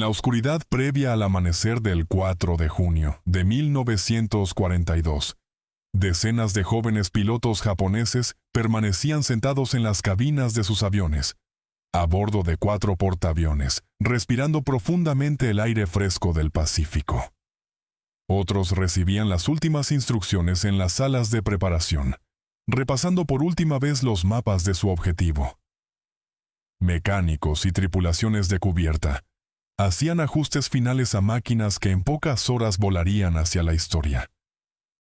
la oscuridad previa al amanecer del 4 de junio de 1942, decenas de jóvenes pilotos japoneses permanecían sentados en las cabinas de sus aviones, a bordo de 4 portaaviones, respirando profundamente el aire fresco del Pacífico. Otros recibían las últimas instrucciones en las salas de preparación, repasando por última vez los mapas de su objetivo. Mecánicos y tripulaciones de cubierta hacían ajustes finales a máquinas que en pocas horas volarían hacia la historia.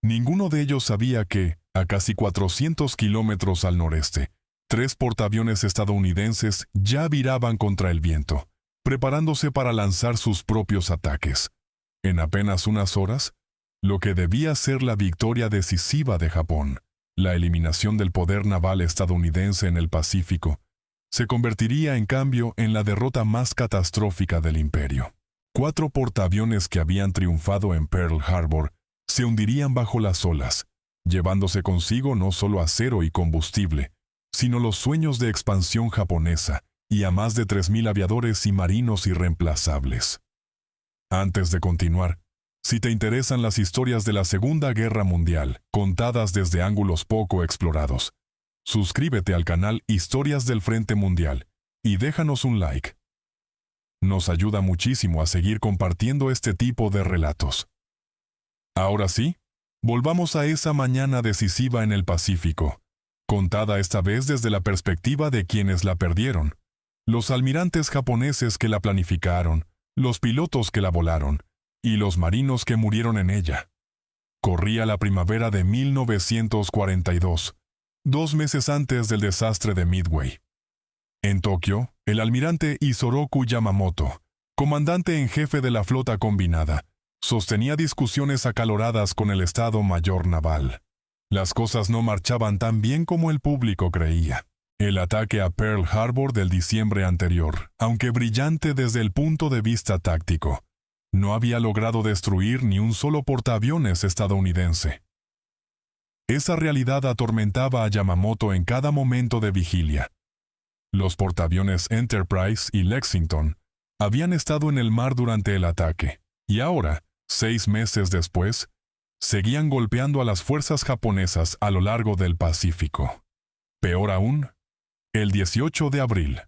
Ninguno de ellos sabía que, a casi 400 kilómetros al noreste, 3 portaaviones estadounidenses ya viraban contra el viento, preparándose para lanzar sus propios ataques. En apenas unas horas, lo que debía ser la victoria decisiva de Japón, la eliminación del poder naval estadounidense en el Pacífico, se convertiría en cambio en la derrota más catastrófica del imperio. 4 portaaviones que habían triunfado en Pearl Harbor se hundirían bajo las olas, llevándose consigo no solo acero y combustible, sino los sueños de expansión japonesa y a más de 3,000 aviadores y marinos irreemplazables. Antes de continuar, si te interesan las historias de la Segunda Guerra Mundial, contadas desde ángulos poco explorados, suscríbete al canal Historias del Frente Mundial y déjanos un like. Nos ayuda muchísimo a seguir compartiendo este tipo de relatos. Ahora sí, volvamos a esa mañana decisiva en el Pacífico, contada esta vez desde la perspectiva de quienes la perdieron, los almirantes japoneses que la planificaron, los pilotos que la volaron, y los marinos que murieron en ella. Corría la primavera de 1942, 2 meses antes del desastre de Midway. En Tokio, el almirante Isoroku Yamamoto, comandante en jefe de la flota combinada, sostenía discusiones acaloradas con el Estado Mayor Naval. Las cosas no marchaban tan bien como el público creía. El ataque a Pearl Harbor del diciembre anterior, aunque brillante desde el punto de vista táctico, no había logrado destruir ni un solo portaaviones estadounidense. Esa realidad atormentaba a Yamamoto en cada momento de vigilia. Los portaaviones Enterprise y Lexington habían estado en el mar durante el ataque, y ahora, 6 meses después, seguían golpeando a las fuerzas japonesas a lo largo del Pacífico. Peor aún, el 18 de abril,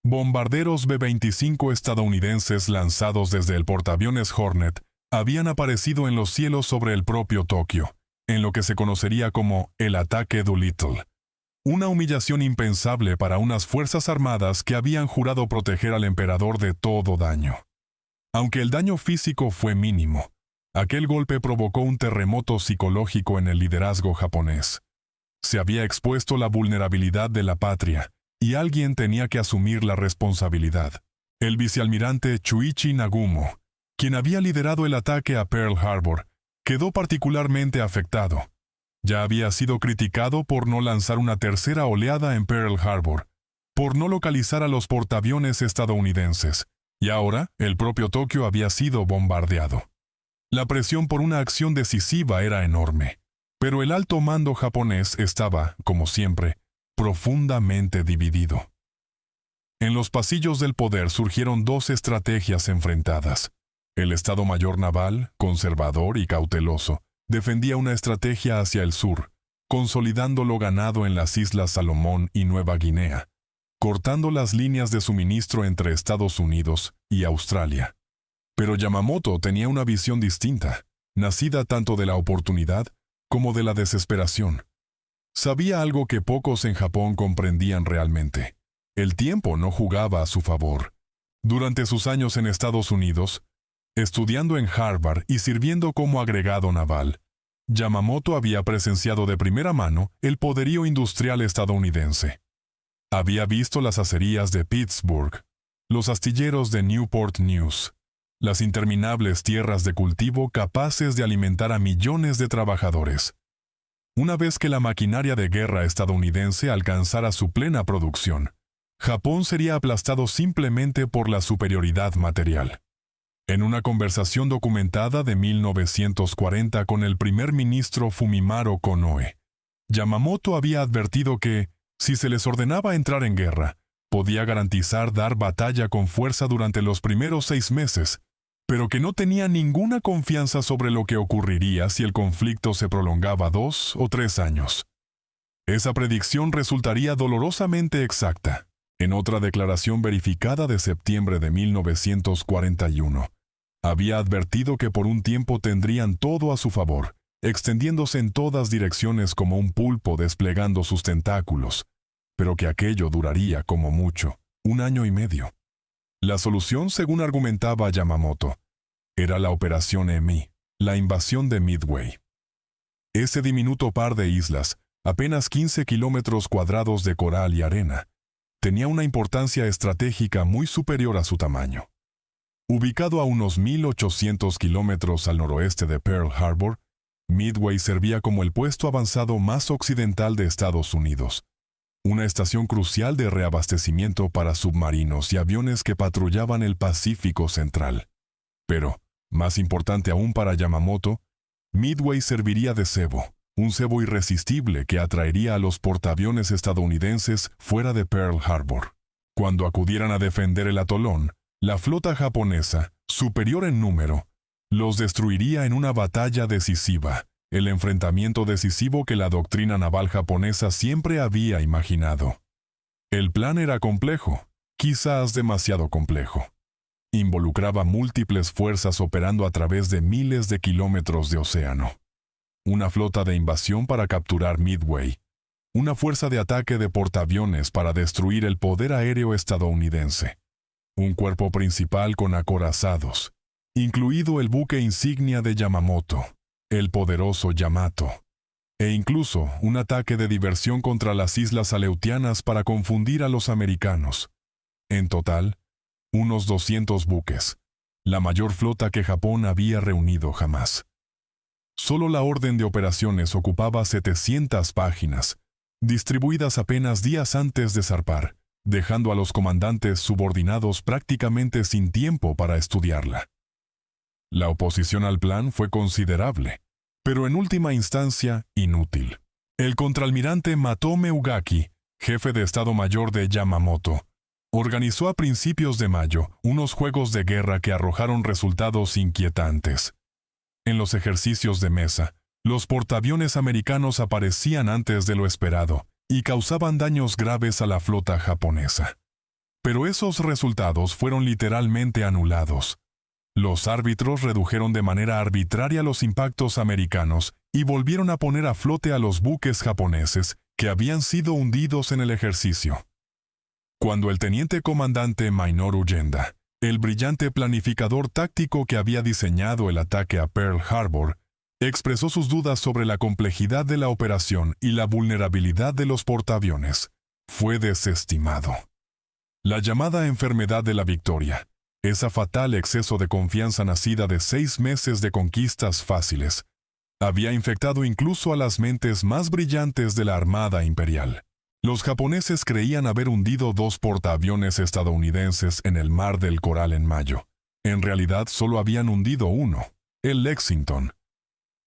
bombarderos B-25 estadounidenses lanzados desde el portaaviones Hornet habían aparecido en los cielos sobre el propio Tokio, en lo que se conocería como el ataque Doolittle. Una humillación impensable para unas fuerzas armadas que habían jurado proteger al emperador de todo daño. Aunque el daño físico fue mínimo, aquel golpe provocó un terremoto psicológico en el liderazgo japonés. Se había expuesto la vulnerabilidad de la patria, y alguien tenía que asumir la responsabilidad. El vicealmirante Chuichi Nagumo, quien había liderado el ataque a Pearl Harbor, quedó particularmente afectado. Ya había sido criticado por no lanzar una tercera oleada en Pearl Harbor, por no localizar a los portaaviones estadounidenses, y ahora el propio Tokio había sido bombardeado. La presión por una acción decisiva era enorme, pero el alto mando japonés estaba, como siempre, profundamente dividido. En los pasillos del poder surgieron 2 estrategias enfrentadas. El Estado Mayor Naval, conservador y cauteloso, defendía una estrategia hacia el sur, consolidando lo ganado en las Islas Salomón y Nueva Guinea, cortando las líneas de suministro entre Estados Unidos y Australia. Pero Yamamoto tenía una visión distinta, nacida tanto de la oportunidad como de la desesperación. Sabía algo que pocos en Japón comprendían realmente. El tiempo no jugaba a su favor. Durante sus años en Estados Unidos, estudiando en Harvard y sirviendo como agregado naval, Yamamoto había presenciado de primera mano el poderío industrial estadounidense. Había visto las acerías de Pittsburgh, los astilleros de Newport News, las interminables tierras de cultivo capaces de alimentar a millones de trabajadores. Una vez que la maquinaria de guerra estadounidense alcanzara su plena producción, Japón sería aplastado simplemente por la superioridad material. En una conversación documentada de 1940 con el primer ministro Fumimaro Konoe, Yamamoto había advertido que, si se les ordenaba entrar en guerra, podía garantizar dar batalla con fuerza durante los primeros 6 meses, pero que no tenía ninguna confianza sobre lo que ocurriría si el conflicto se prolongaba 2 o 3 años. Esa predicción resultaría dolorosamente exacta. En otra declaración verificada de septiembre de 1941, había advertido que por un tiempo tendrían todo a su favor, extendiéndose en todas direcciones como un pulpo desplegando sus tentáculos, pero que aquello duraría como mucho 1 año y medio. La solución, según argumentaba Yamamoto, era la Operación EMI, la invasión de Midway. Ese diminuto par de islas, apenas 15 kilómetros cuadrados de coral y arena, tenía una importancia estratégica muy superior a su tamaño. Ubicado a unos 1.800 kilómetros al noroeste de Pearl Harbor, Midway servía como el puesto avanzado más occidental de Estados Unidos, una estación crucial de reabastecimiento para submarinos y aviones que patrullaban el Pacífico Central. Pero, más importante aún para Yamamoto, Midway serviría de cebo, un cebo irresistible que atraería a los portaaviones estadounidenses fuera de Pearl Harbor. Cuando acudieran a defender el atolón, la flota japonesa, superior en número, los destruiría en una batalla decisiva, el enfrentamiento decisivo que la doctrina naval japonesa siempre había imaginado. El plan era complejo, quizás demasiado complejo. Involucraba múltiples fuerzas operando a través de miles de kilómetros de océano. Una flota de invasión para capturar Midway, una fuerza de ataque de portaaviones para destruir el poder aéreo estadounidense, un cuerpo principal con acorazados, incluido el buque insignia de Yamamoto, el poderoso Yamato, e incluso un ataque de diversión contra las islas Aleutianas para confundir a los americanos. En total, unos 200 buques, la mayor flota que Japón había reunido jamás. Solo la orden de operaciones ocupaba 700 páginas, distribuidas apenas días antes de zarpar, dejando a los comandantes subordinados prácticamente sin tiempo para estudiarla. La oposición al plan fue considerable, pero en última instancia inútil. El contraalmirante Matome Ugaki, jefe de Estado Mayor de Yamamoto, organizó a principios de mayo unos juegos de guerra que arrojaron resultados inquietantes. En los ejercicios de mesa, los portaaviones americanos aparecían antes de lo esperado y causaban daños graves a la flota japonesa. Pero esos resultados fueron literalmente anulados. Los árbitros redujeron de manera arbitraria los impactos americanos y volvieron a poner a flote a los buques japoneses que habían sido hundidos en el ejercicio. Cuando el teniente comandante Minoru Yenda, el brillante planificador táctico que había diseñado el ataque a Pearl Harbor, expresó sus dudas sobre la complejidad de la operación y la vulnerabilidad de los portaaviones, fue desestimado. La llamada enfermedad de la victoria, esa fatal exceso de confianza nacida de 6 meses de conquistas fáciles, había infectado incluso a las mentes más brillantes de la Armada Imperial. Los japoneses creían haber hundido 2 portaaviones estadounidenses en el Mar del Coral en mayo. En realidad solo habían hundido uno, el Lexington.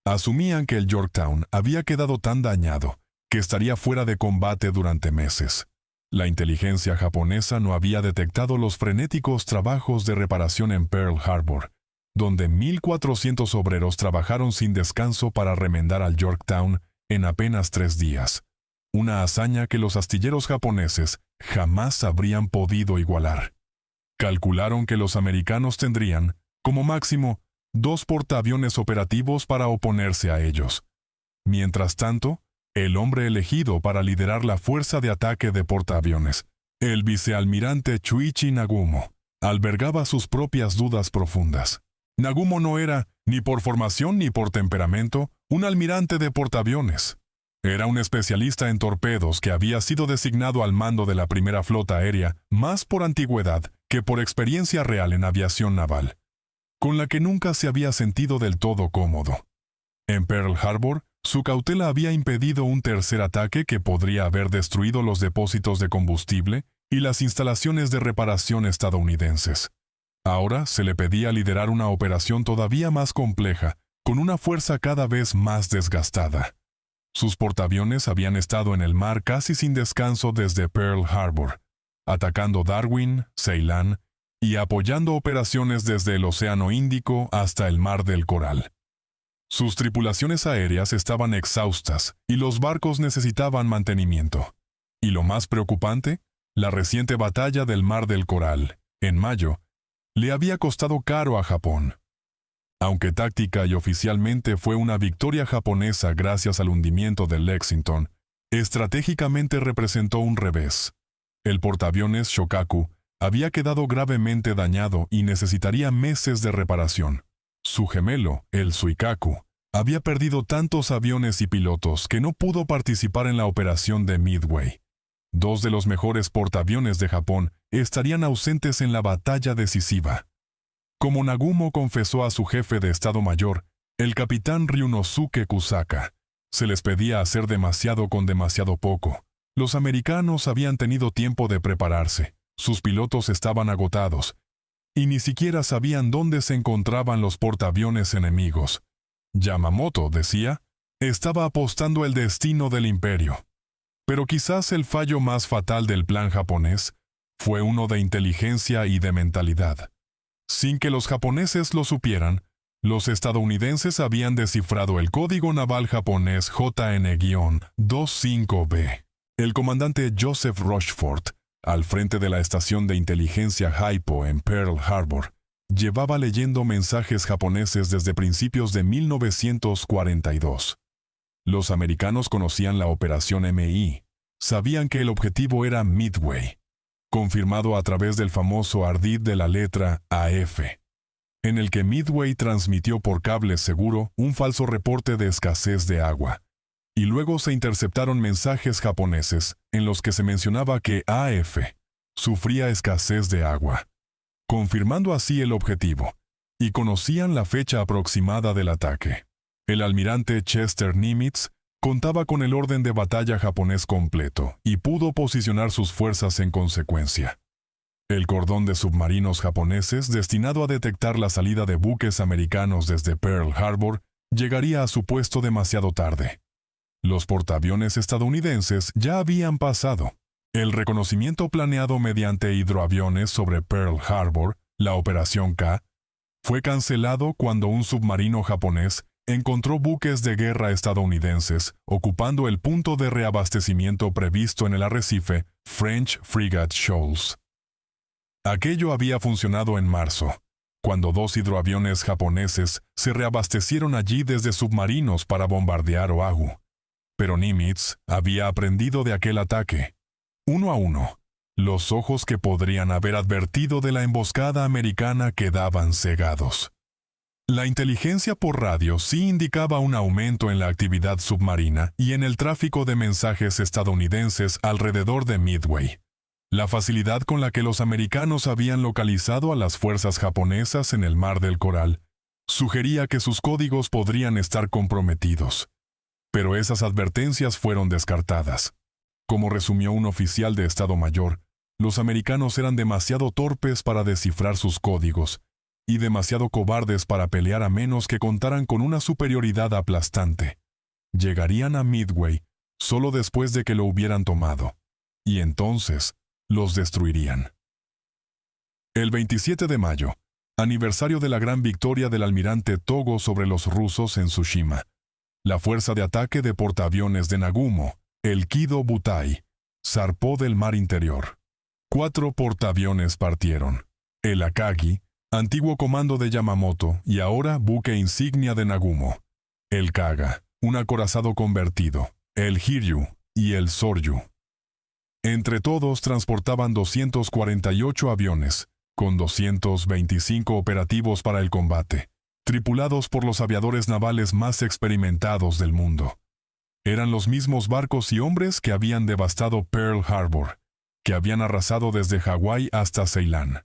Asumían que el Yorktown había quedado tan dañado que estaría fuera de combate durante meses. La inteligencia japonesa no había detectado los frenéticos trabajos de reparación en Pearl Harbor, donde 1.400 obreros trabajaron sin descanso para remendar al Yorktown en apenas 3 días. Una hazaña que los astilleros japoneses jamás habrían podido igualar. Calcularon que los americanos tendrían, como máximo, 2 portaaviones operativos para oponerse a ellos. Mientras tanto, el hombre elegido para liderar la fuerza de ataque de portaaviones, el vicealmirante Chuichi Nagumo, albergaba sus propias dudas profundas. Nagumo no era, ni por formación ni por temperamento, un almirante de portaaviones. Era un especialista en torpedos que había sido designado al mando de la primera flota aérea más por antigüedad que por experiencia real en aviación naval, con la que nunca se había sentido del todo cómodo. En Pearl Harbor, su cautela había impedido un tercer ataque que podría haber destruido los depósitos de combustible y las instalaciones de reparación estadounidenses. Ahora se le pedía liderar una operación todavía más compleja, con una fuerza cada vez más desgastada. Sus portaaviones habían estado en el mar casi sin descanso desde Pearl Harbor, atacando Darwin, Ceilán y apoyando operaciones desde el Océano Índico hasta el Mar del Coral. Sus tripulaciones aéreas estaban exhaustas y los barcos necesitaban mantenimiento. Y lo más preocupante, la reciente batalla del Mar del Coral, en mayo, le había costado caro a Japón. Aunque táctica y oficialmente fue una victoria japonesa gracias al hundimiento del Lexington, estratégicamente representó un revés. El portaaviones Shokaku había quedado gravemente dañado y necesitaría meses de reparación. Su gemelo, el Suikaku, había perdido tantos aviones y pilotos que no pudo participar en la operación de Midway. Dos de los mejores portaaviones de Japón estarían ausentes en la batalla decisiva. Como Nagumo confesó a su jefe de Estado Mayor, el capitán Ryunosuke Kusaka, se les pedía hacer demasiado con demasiado poco. Los americanos habían tenido tiempo de prepararse, sus pilotos estaban agotados, y ni siquiera sabían dónde se encontraban los portaaviones enemigos. Yamamoto, decía, estaba apostando el destino del imperio. Pero quizás el fallo más fatal del plan japonés fue uno de inteligencia y de mentalidad. Sin que los japoneses lo supieran, los estadounidenses habían descifrado el código naval japonés JN-25B. El comandante Joseph Rochefort, al frente de la estación de inteligencia Haipo en Pearl Harbor, llevaba leyendo mensajes japoneses desde principios de 1942. Los americanos conocían la operación MI, sabían que el objetivo era Midway, confirmado a través del famoso ardid de la letra AF, en el que Midway transmitió por cable seguro un falso reporte de escasez de agua, y luego se interceptaron mensajes japoneses en los que se mencionaba que AF sufría escasez de agua, confirmando así el objetivo, y conocían la fecha aproximada del ataque. El almirante Chester Nimitz contaba con el orden de batalla japonés completo y pudo posicionar sus fuerzas en consecuencia. El cordón de submarinos japoneses destinado a detectar la salida de buques americanos desde Pearl Harbor llegaría a su puesto demasiado tarde. Los portaaviones estadounidenses ya habían pasado. El reconocimiento planeado mediante hidroaviones sobre Pearl Harbor, la Operación K, fue cancelado cuando un submarino japonés encontró buques de guerra estadounidenses ocupando el punto de reabastecimiento previsto en el arrecife French Frigate Shoals. Aquello había funcionado en marzo, cuando dos hidroaviones japoneses se reabastecieron allí desde submarinos para bombardear Oahu. Pero Nimitz había aprendido de aquel ataque. Uno a uno, los ojos que podrían haber advertido de la emboscada americana quedaban cegados. La inteligencia por radio sí indicaba un aumento en la actividad submarina y en el tráfico de mensajes estadounidenses alrededor de Midway. La facilidad con la que los americanos habían localizado a las fuerzas japonesas en el Mar del Coral sugería que sus códigos podrían estar comprometidos. Pero esas advertencias fueron descartadas. Como resumió un oficial de Estado Mayor, los americanos eran demasiado torpes para descifrar sus códigos y demasiado cobardes para pelear a menos que contaran con una superioridad aplastante. Llegarían a Midway solo después de que lo hubieran tomado, y entonces los destruirían. El 27 de mayo, aniversario de la gran victoria del almirante Togo sobre los rusos en Tsushima, la fuerza de ataque de portaaviones de Nagumo, el Kido Butai, zarpó del mar interior. 4 portaaviones partieron. El Akagi, antiguo comando de Yamamoto y ahora buque insignia de Nagumo. El Kaga, un acorazado convertido. El Hiryu y el Soryu. Entre todos transportaban 248 aviones, con 225 operativos para el combate, tripulados por los aviadores navales más experimentados del mundo. Eran los mismos barcos y hombres que habían devastado Pearl Harbor, que habían arrasado desde Hawái hasta Ceilán.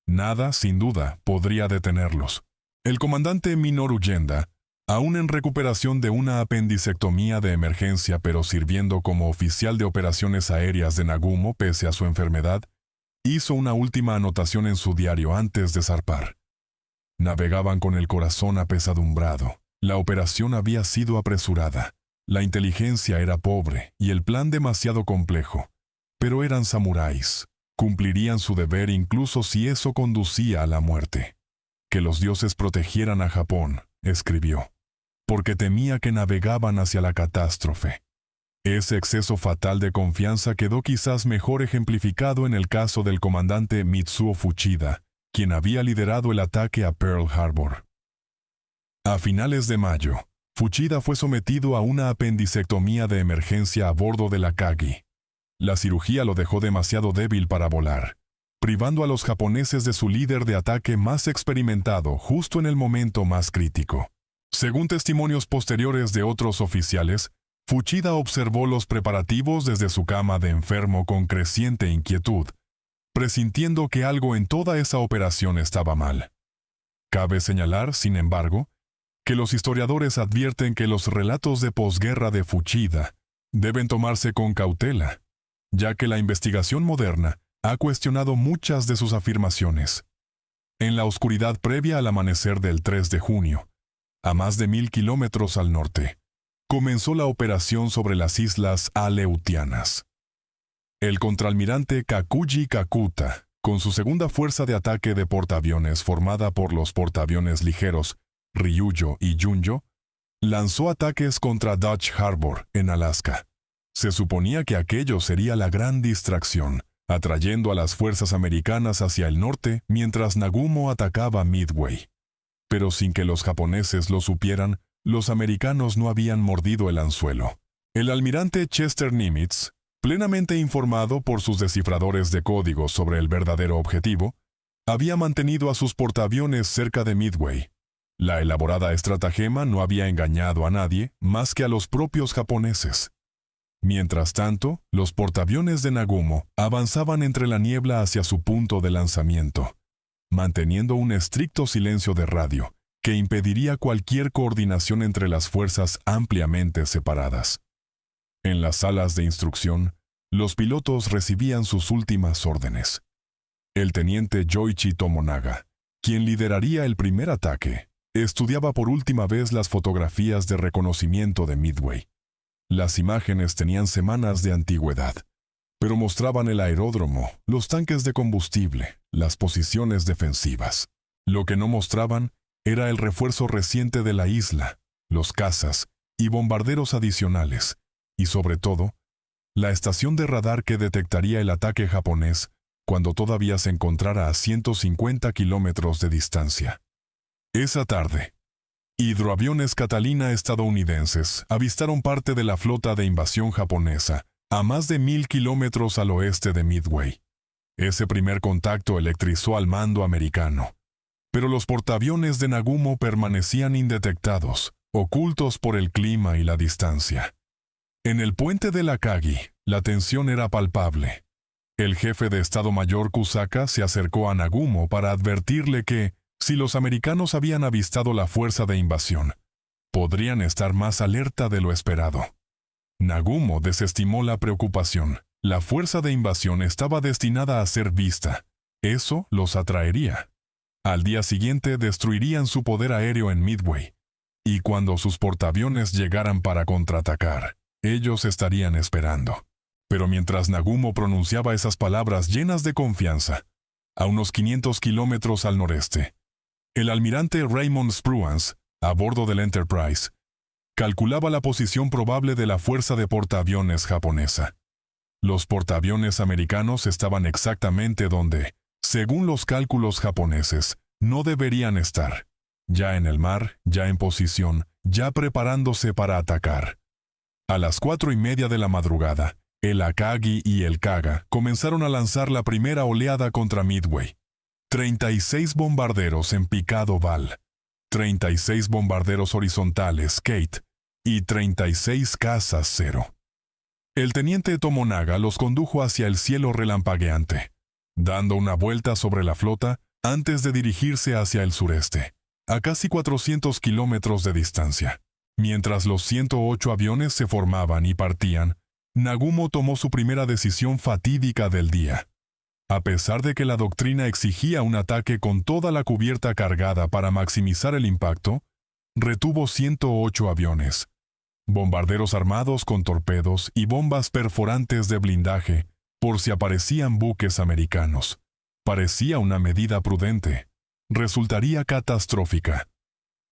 Nada, sin duda, podría detenerlos. El comandante Minoru Yenda, aún en recuperación de una apendicectomía de emergencia pero sirviendo como oficial de operaciones aéreas de Nagumo pese a su enfermedad, hizo una última anotación en su diario antes de zarpar. Navegaban con el corazón apesadumbrado. La operación había sido apresurada. La inteligencia era pobre y el plan demasiado complejo. Pero eran samuráis. cumplirían su deber incluso si eso conducía a la muerte. Que los dioses protegieran a Japón, escribió, porque temía que navegaban hacia la catástrofe. Ese exceso fatal de confianza quedó quizás mejor ejemplificado en el caso del comandante Mitsuo Fuchida, quien había liderado el ataque a Pearl Harbor. A finales de mayo, Fuchida fue sometido a una apendicectomía de emergencia a bordo del Akagi. La cirugía lo dejó demasiado débil para volar, privando a los japoneses de su líder de ataque más experimentado justo en el momento más crítico. Según testimonios posteriores de otros oficiales, Fuchida observó los preparativos desde su cama de enfermo con creciente inquietud, presintiendo que algo en toda esa operación estaba mal. Cabe señalar, sin embargo, que los historiadores advierten que los relatos de posguerra de Fuchida deben tomarse con cautela, ya que la investigación moderna ha cuestionado muchas de sus afirmaciones. En la oscuridad previa al amanecer del 3 de junio, a más de 1000 kilómetros al norte, comenzó la operación sobre las islas Aleutianas. El contraalmirante Kakuji Kakuta, con su segunda fuerza de ataque de portaaviones formada por los portaaviones ligeros Ryuyo y Junyo, lanzó ataques contra Dutch Harbor, en Alaska. Se suponía que aquello sería la gran distracción, atrayendo a las fuerzas americanas hacia el norte mientras Nagumo atacaba Midway. Pero sin que los japoneses lo supieran, los americanos no habían mordido el anzuelo. El almirante Chester Nimitz, plenamente informado por sus descifradores de código sobre el verdadero objetivo, había mantenido a sus portaaviones cerca de Midway. La elaborada estratagema no había engañado a nadie más que a los propios japoneses. Mientras tanto, los portaaviones de Nagumo avanzaban entre la niebla hacia su punto de lanzamiento, manteniendo un estricto silencio de radio que impediría cualquier coordinación entre las fuerzas ampliamente separadas. En las salas de instrucción, los pilotos recibían sus últimas órdenes. El teniente Yoichi Tomonaga, quien lideraría el primer ataque, estudiaba por última vez las fotografías de reconocimiento de Midway. Las imágenes tenían semanas de antigüedad, pero mostraban el aeródromo, los tanques de combustible, las posiciones defensivas. Lo que no mostraban era el refuerzo reciente de la isla, los cazas y bombarderos adicionales, y sobre todo, la estación de radar que detectaría el ataque japonés cuando todavía se encontrara a 150 kilómetros de distancia. Esa tarde, hidroaviones Catalina estadounidenses avistaron parte de la flota de invasión japonesa a más de 1000 kilómetros al oeste de Midway. Ese primer contacto electrizó al mando americano, pero los portaaviones de Nagumo permanecían indetectados, ocultos por el clima y la distancia. En el puente del Akagi, la tensión era palpable. El jefe de Estado Mayor Kusaka se acercó a Nagumo para advertirle que, si los americanos habían avistado la fuerza de invasión, podrían estar más alerta de lo esperado. Nagumo desestimó la preocupación. La fuerza de invasión estaba destinada a ser vista. Eso los atraería. Al día siguiente destruirían su poder aéreo en Midway, y cuando sus portaaviones llegaran para contraatacar, ellos estarían esperando. Pero mientras Nagumo pronunciaba esas palabras llenas de confianza, a unos 500 kilómetros al noreste, el almirante Raymond Spruance, a bordo del Enterprise, calculaba la posición probable de la fuerza de portaaviones japonesa. Los portaaviones americanos estaban exactamente donde, según los cálculos japoneses, no deberían estar, ya en el mar, ya en posición, ya preparándose para atacar. A las 4:30 de la madrugada, el Akagi y el Kaga comenzaron a lanzar la primera oleada contra Midway. 36 bombarderos en picado Val, 36 bombarderos horizontales Kate y 36 cazas Zero. El teniente Tomonaga los condujo hacia el cielo relampagueante, dando una vuelta sobre la flota antes de dirigirse hacia el sureste, a casi 400 kilómetros de distancia. Mientras los 108 aviones se formaban y partían, Nagumo tomó su primera decisión fatídica del día. A pesar de que la doctrina exigía un ataque con toda la cubierta cargada para maximizar el impacto, retuvo 108 aviones, bombarderos armados con torpedos y bombas perforantes de blindaje por si aparecían buques americanos. Parecía una medida prudente. Resultaría catastrófica.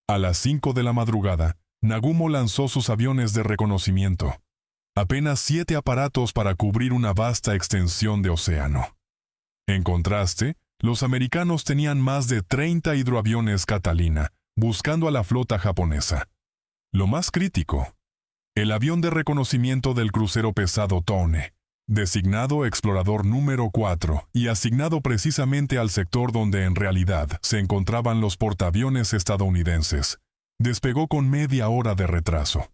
A las 5 de la madrugada, Nagumo lanzó sus aviones de reconocimiento. Apenas 7 aparatos para cubrir una vasta extensión de océano. En contraste, los americanos tenían más de 30 hidroaviones Catalina, buscando a la flota japonesa. Lo más crítico, el avión de reconocimiento del crucero pesado Tone, designado explorador número 4 y asignado precisamente al sector donde en realidad se encontraban los portaaviones estadounidenses, despegó con media hora de retraso.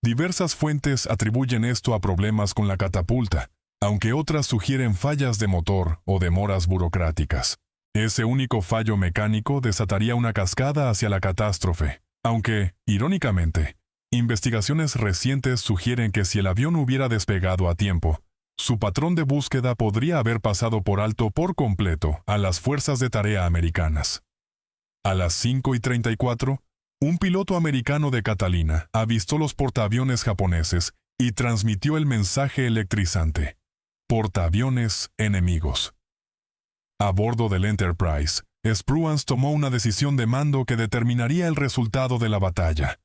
Diversas fuentes atribuyen esto a problemas con la catapulta, aunque otras sugieren fallas de motor o demoras burocráticas. Ese único fallo mecánico desataría una cascada hacia la catástrofe, aunque, irónicamente, investigaciones recientes sugieren que si el avión hubiera despegado a tiempo, su patrón de búsqueda podría haber pasado por alto por completo a las fuerzas de tarea americanas. A las 5:34, un piloto americano de Catalina avistó los portaaviones japoneses y transmitió el mensaje electrizante: portaaviones enemigos. A bordo del Enterprise, Spruance tomó una decisión de mando que determinaría el resultado de la batalla.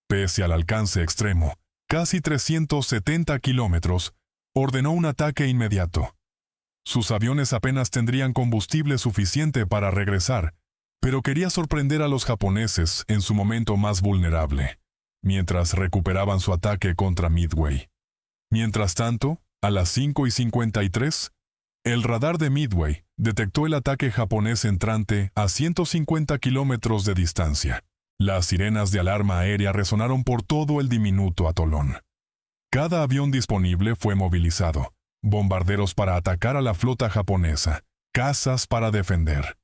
Pese al alcance extremo, casi 370 kilómetros, ordenó un ataque inmediato. Sus aviones apenas tendrían combustible suficiente para regresar, pero quería sorprender a los japoneses en su momento más vulnerable, mientras recuperaban su ataque contra Midway. Mientras tanto, a las 5:53, el radar de Midway detectó el ataque japonés entrante a 150 kilómetros de distancia. Las sirenas de alarma aérea resonaron por todo el diminuto atolón. Cada avión disponible fue movilizado, bombarderos para atacar a la flota japonesa, cazas para defender.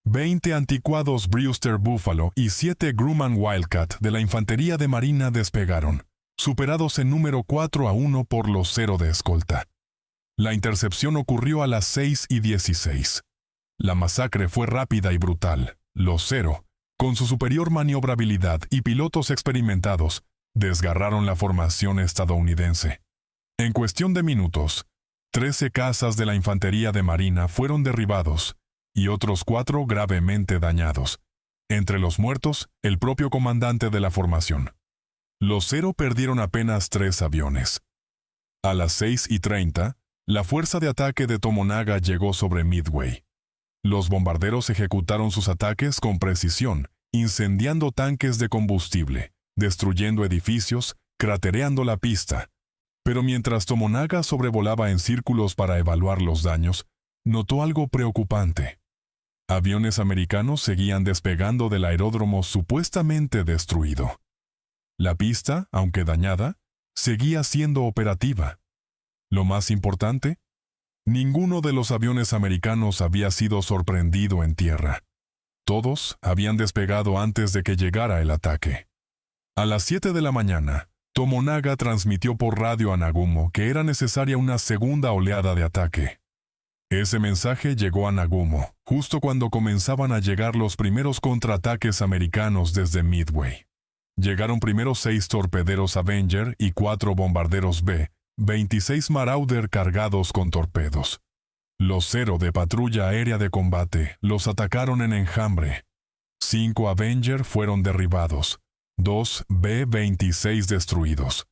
20 anticuados Brewster Buffalo y 7 Grumman Wildcat de la Infantería de Marina despegaron, superados en número 4-1 por los 0 de escolta. La intercepción ocurrió a las 6:16. La masacre fue rápida y brutal. Los 0, con su superior maniobrabilidad y pilotos experimentados, desgarraron la formación estadounidense. En cuestión de minutos, 13 cazas de la Infantería de Marina fueron derribados y otros 4 gravemente dañados. Entre los muertos, el propio comandante de la formación. Los 0 perdieron apenas 3 aviones. A las 6:30, la fuerza de ataque de Tomonaga llegó sobre Midway. Los bombarderos ejecutaron sus ataques con precisión, incendiando tanques de combustible, destruyendo edificios, cratereando la pista. Pero mientras Tomonaga sobrevolaba en círculos para evaluar los daños, notó algo preocupante. Aviones americanos seguían despegando del aeródromo supuestamente destruido. La pista, aunque dañada, seguía siendo operativa. Lo más importante, ninguno de los aviones americanos había sido sorprendido en tierra. Todos habían despegado antes de que llegara el ataque. A las 7 de la mañana, Tomonaga transmitió por radio a Nagumo que era necesaria una segunda oleada de ataque. Ese mensaje llegó a Nagumo justo cuando comenzaban a llegar los primeros contraataques americanos desde Midway. Llegaron primero 6 torpederos Avenger y 4 bombarderos B-26 Marauder cargados con torpedos. Los 0 de patrulla aérea de combate los atacaron en enjambre. 5 Avenger fueron derribados, 2 B-26 destruidos.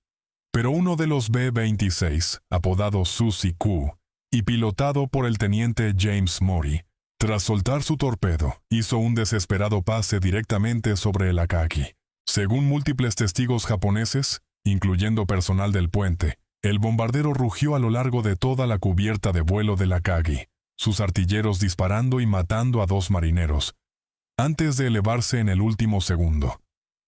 Pero uno de los B-26, apodado Susie Q, y pilotado por el teniente James Mori, tras soltar su torpedo, hizo un desesperado pase directamente sobre el Akagi. Según múltiples testigos japoneses, incluyendo personal del puente, el bombardero rugió a lo largo de toda la cubierta de vuelo del Akagi, sus artilleros disparando y matando a 2 marineros, antes de elevarse en el último segundo,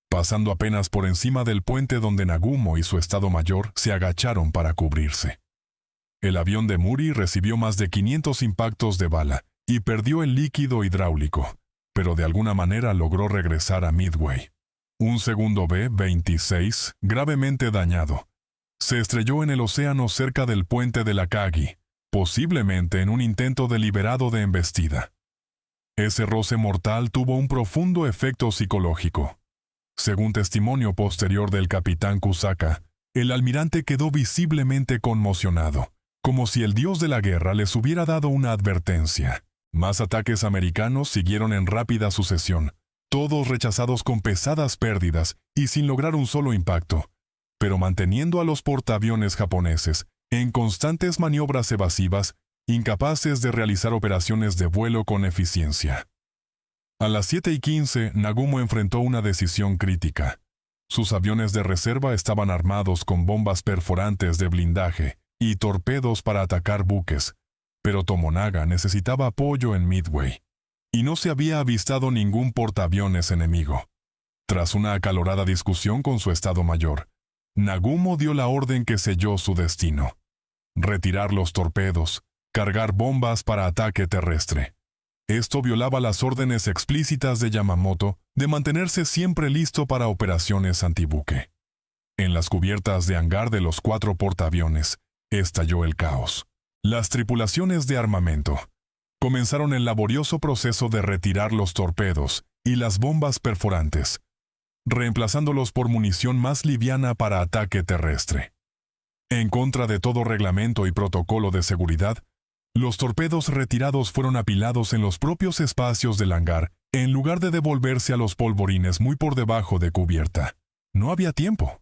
pasando apenas por encima del puente donde Nagumo y su Estado Mayor se agacharon para cubrirse. El avión de Mori recibió más de 500 impactos de bala y perdió el líquido hidráulico, pero de alguna manera logró regresar a Midway. Un segundo B-26, gravemente dañado, se estrelló en el océano cerca del puente del Akagi, posiblemente en un intento deliberado de embestida. Ese roce mortal tuvo un profundo efecto psicológico. Según testimonio posterior del capitán Kusaka, el almirante quedó visiblemente conmocionado como si el dios de la guerra les hubiera dado una advertencia. Más ataques americanos siguieron en rápida sucesión, todos rechazados con pesadas pérdidas y sin lograr un solo impacto, pero manteniendo a los portaaviones japoneses en constantes maniobras evasivas, incapaces de realizar operaciones de vuelo con eficiencia. A las 7:15, Nagumo enfrentó una decisión crítica. Sus aviones de reserva estaban armados con bombas perforantes de blindaje y torpedos para atacar buques, pero Tomonaga necesitaba apoyo en Midway, y no se había avistado ningún portaaviones enemigo. Tras una acalorada discusión con su Estado Mayor, Nagumo dio la orden que selló su destino: retirar los torpedos, cargar bombas para ataque terrestre. Esto violaba las órdenes explícitas de Yamamoto de mantenerse siempre listo para operaciones antibuque. En las cubiertas de hangar de los 4 portaaviones, estalló el caos. Las tripulaciones de armamento comenzaron el laborioso proceso de retirar los torpedos y las bombas perforantes, reemplazándolos por munición más liviana para ataque terrestre. En contra de todo reglamento y protocolo de seguridad, los torpedos retirados fueron apilados en los propios espacios del hangar, en lugar de devolverse a los polvorines muy por debajo de cubierta. No había tiempo.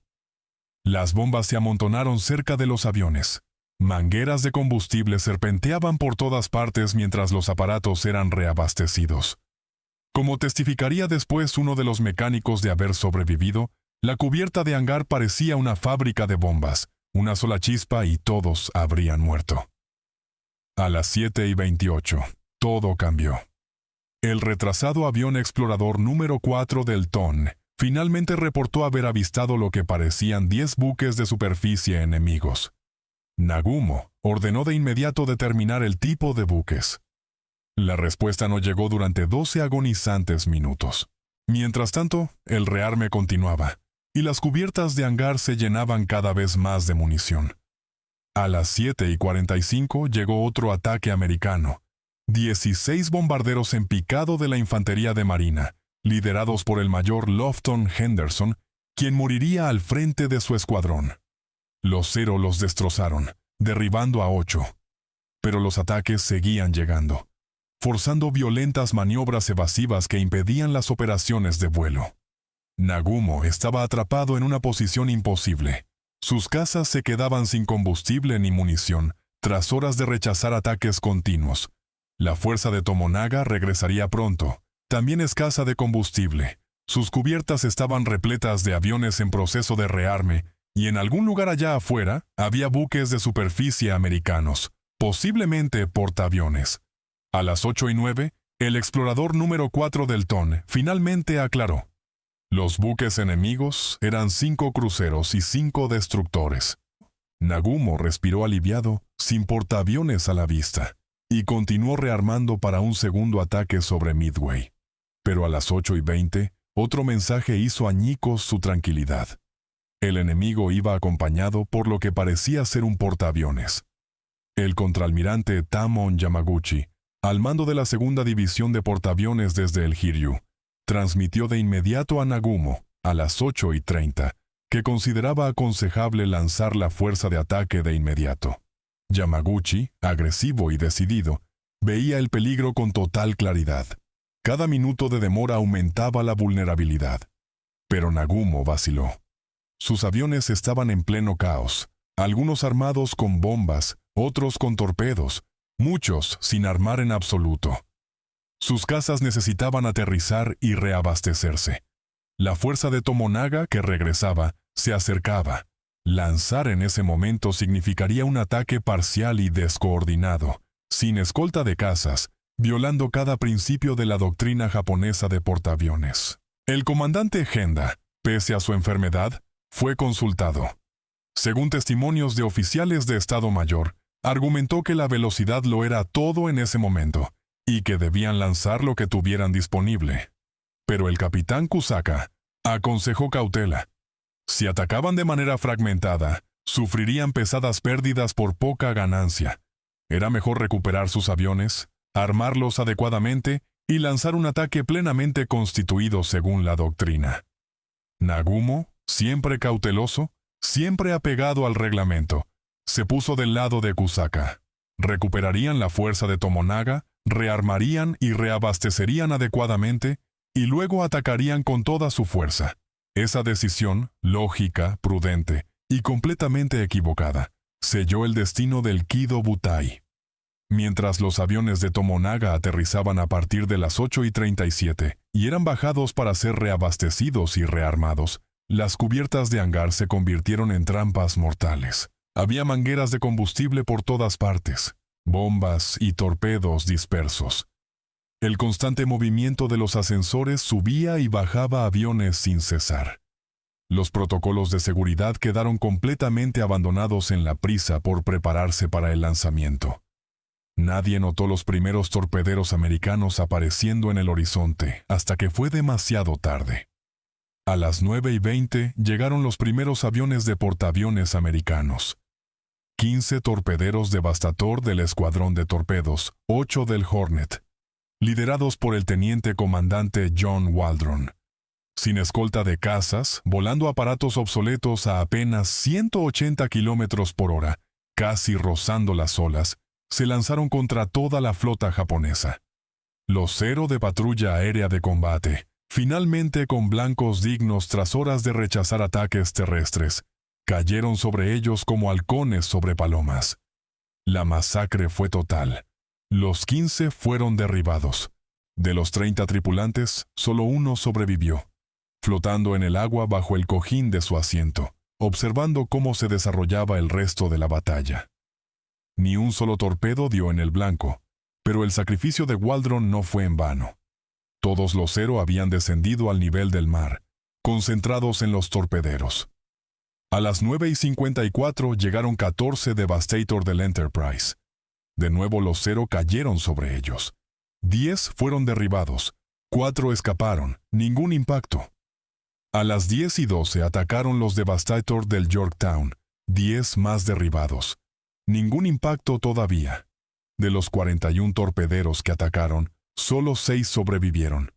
Las bombas se amontonaron cerca de los aviones. Mangueras de combustible serpenteaban por todas partes mientras los aparatos eran reabastecidos. Como testificaría después uno de los mecánicos de haber sobrevivido, la cubierta de hangar parecía una fábrica de bombas. Una sola chispa y todos habrían muerto. A las 7:28, todo cambió. El retrasado avión explorador número 4 del TON finalmente reportó haber avistado lo que parecían 10 buques de superficie enemigos. Nagumo ordenó de inmediato determinar el tipo de buques. La respuesta no llegó durante 12 agonizantes minutos. Mientras tanto, el rearme continuaba, y las cubiertas de hangar se llenaban cada vez más de munición. A las 7:45 llegó otro ataque americano. 16 bombarderos en picado de la infantería de marina, liderados por el mayor Lofton Henderson, quien moriría al frente de su escuadrón. Los Zero los destrozaron, derribando a 8. Pero los ataques seguían llegando, forzando violentas maniobras evasivas que impedían las operaciones de vuelo. Nagumo estaba atrapado en una posición imposible. Sus cazas se quedaban sin combustible ni munición, tras horas de rechazar ataques continuos. La fuerza de Tomonaga regresaría pronto, también escasa de combustible. Sus cubiertas estaban repletas de aviones en proceso de rearme, y en algún lugar allá afuera había buques de superficie americanos, posiblemente portaaviones. A las 8:09, el explorador número 4 del TON finalmente aclaró. Los buques enemigos eran 5 cruceros y 5 destructores. Nagumo respiró aliviado, sin portaaviones a la vista, y continuó rearmando para un segundo ataque sobre Midway. Pero a las 8:20, otro mensaje hizo añicos su tranquilidad. El enemigo iba acompañado por lo que parecía ser un portaaviones. El contraalmirante Tamon Yamaguchi, al mando de la segunda división de portaaviones desde el Hiryu, transmitió de inmediato a Nagumo, a las 8:30, que consideraba aconsejable lanzar la fuerza de ataque de inmediato. Yamaguchi, agresivo y decidido, veía el peligro con total claridad. Cada minuto de demora aumentaba la vulnerabilidad. Pero Nagumo vaciló. Sus aviones estaban en pleno caos, algunos armados con bombas, otros con torpedos, muchos sin armar en absoluto. Sus cazas necesitaban aterrizar y reabastecerse. La fuerza de Tomonaga, que regresaba, se acercaba. Lanzar en ese momento significaría un ataque parcial y descoordinado, sin escolta de cazas, violando cada principio de la doctrina japonesa de portaaviones. El comandante Genda, pese a su enfermedad, fue consultado. Según testimonios de oficiales de Estado Mayor, argumentó que la velocidad lo era todo en ese momento, y que debían lanzar lo que tuvieran disponible. Pero el capitán Kusaka aconsejó cautela. Si atacaban de manera fragmentada, sufrirían pesadas pérdidas por poca ganancia. Era mejor recuperar sus aviones, armarlos adecuadamente y lanzar un ataque plenamente constituido según la doctrina. Nagumo, siempre cauteloso, siempre apegado al reglamento, se puso del lado de Kusaka. Recuperarían la fuerza de Tomonaga, rearmarían y reabastecerían adecuadamente, y luego atacarían con toda su fuerza. Esa decisión, lógica, prudente y completamente equivocada, selló el destino del Kido Butai. Mientras los aviones de Tomonaga aterrizaban a partir de las 8:37 y eran bajados para ser reabastecidos y rearmados, las cubiertas de hangar se convirtieron en trampas mortales. Había mangueras de combustible por todas partes, bombas y torpedos dispersos. El constante movimiento de los ascensores subía y bajaba aviones sin cesar. Los protocolos de seguridad quedaron completamente abandonados en la prisa por prepararse para el lanzamiento. Nadie notó los primeros torpederos americanos apareciendo en el horizonte hasta que fue demasiado tarde. A las 9:20 llegaron los primeros aviones de portaaviones americanos. 15 torpederos Devastator del escuadrón de torpedos, 8 del Hornet, liderados por el teniente comandante John Waldron. Sin escolta de cazas, volando aparatos obsoletos a apenas 180 kilómetros por hora, casi rozando las olas, se lanzaron contra toda la flota japonesa. Los Zero de patrulla aérea de combate, finalmente con blancos dignos tras horas de rechazar ataques terrestres, cayeron sobre ellos como halcones sobre palomas. La masacre fue total. Los 15 fueron derribados. De los 30 tripulantes, solo uno sobrevivió, flotando en el agua bajo el cojín de su asiento, observando cómo se desarrollaba el resto de la batalla. Ni un solo torpedo dio en el blanco, pero el sacrificio de Waldron no fue en vano. Todos los Zero habían descendido al nivel del mar, concentrados en los torpederos. A las 9:54 llegaron 14 Devastator del Enterprise. De nuevo los Zero cayeron sobre ellos. 10 fueron derribados, 4 escaparon, ningún impacto. A las 10:12 atacaron los Devastator del Yorktown, 10 más derribados. Ningún impacto todavía. De los 41 torpederos que atacaron, solo 6 sobrevivieron.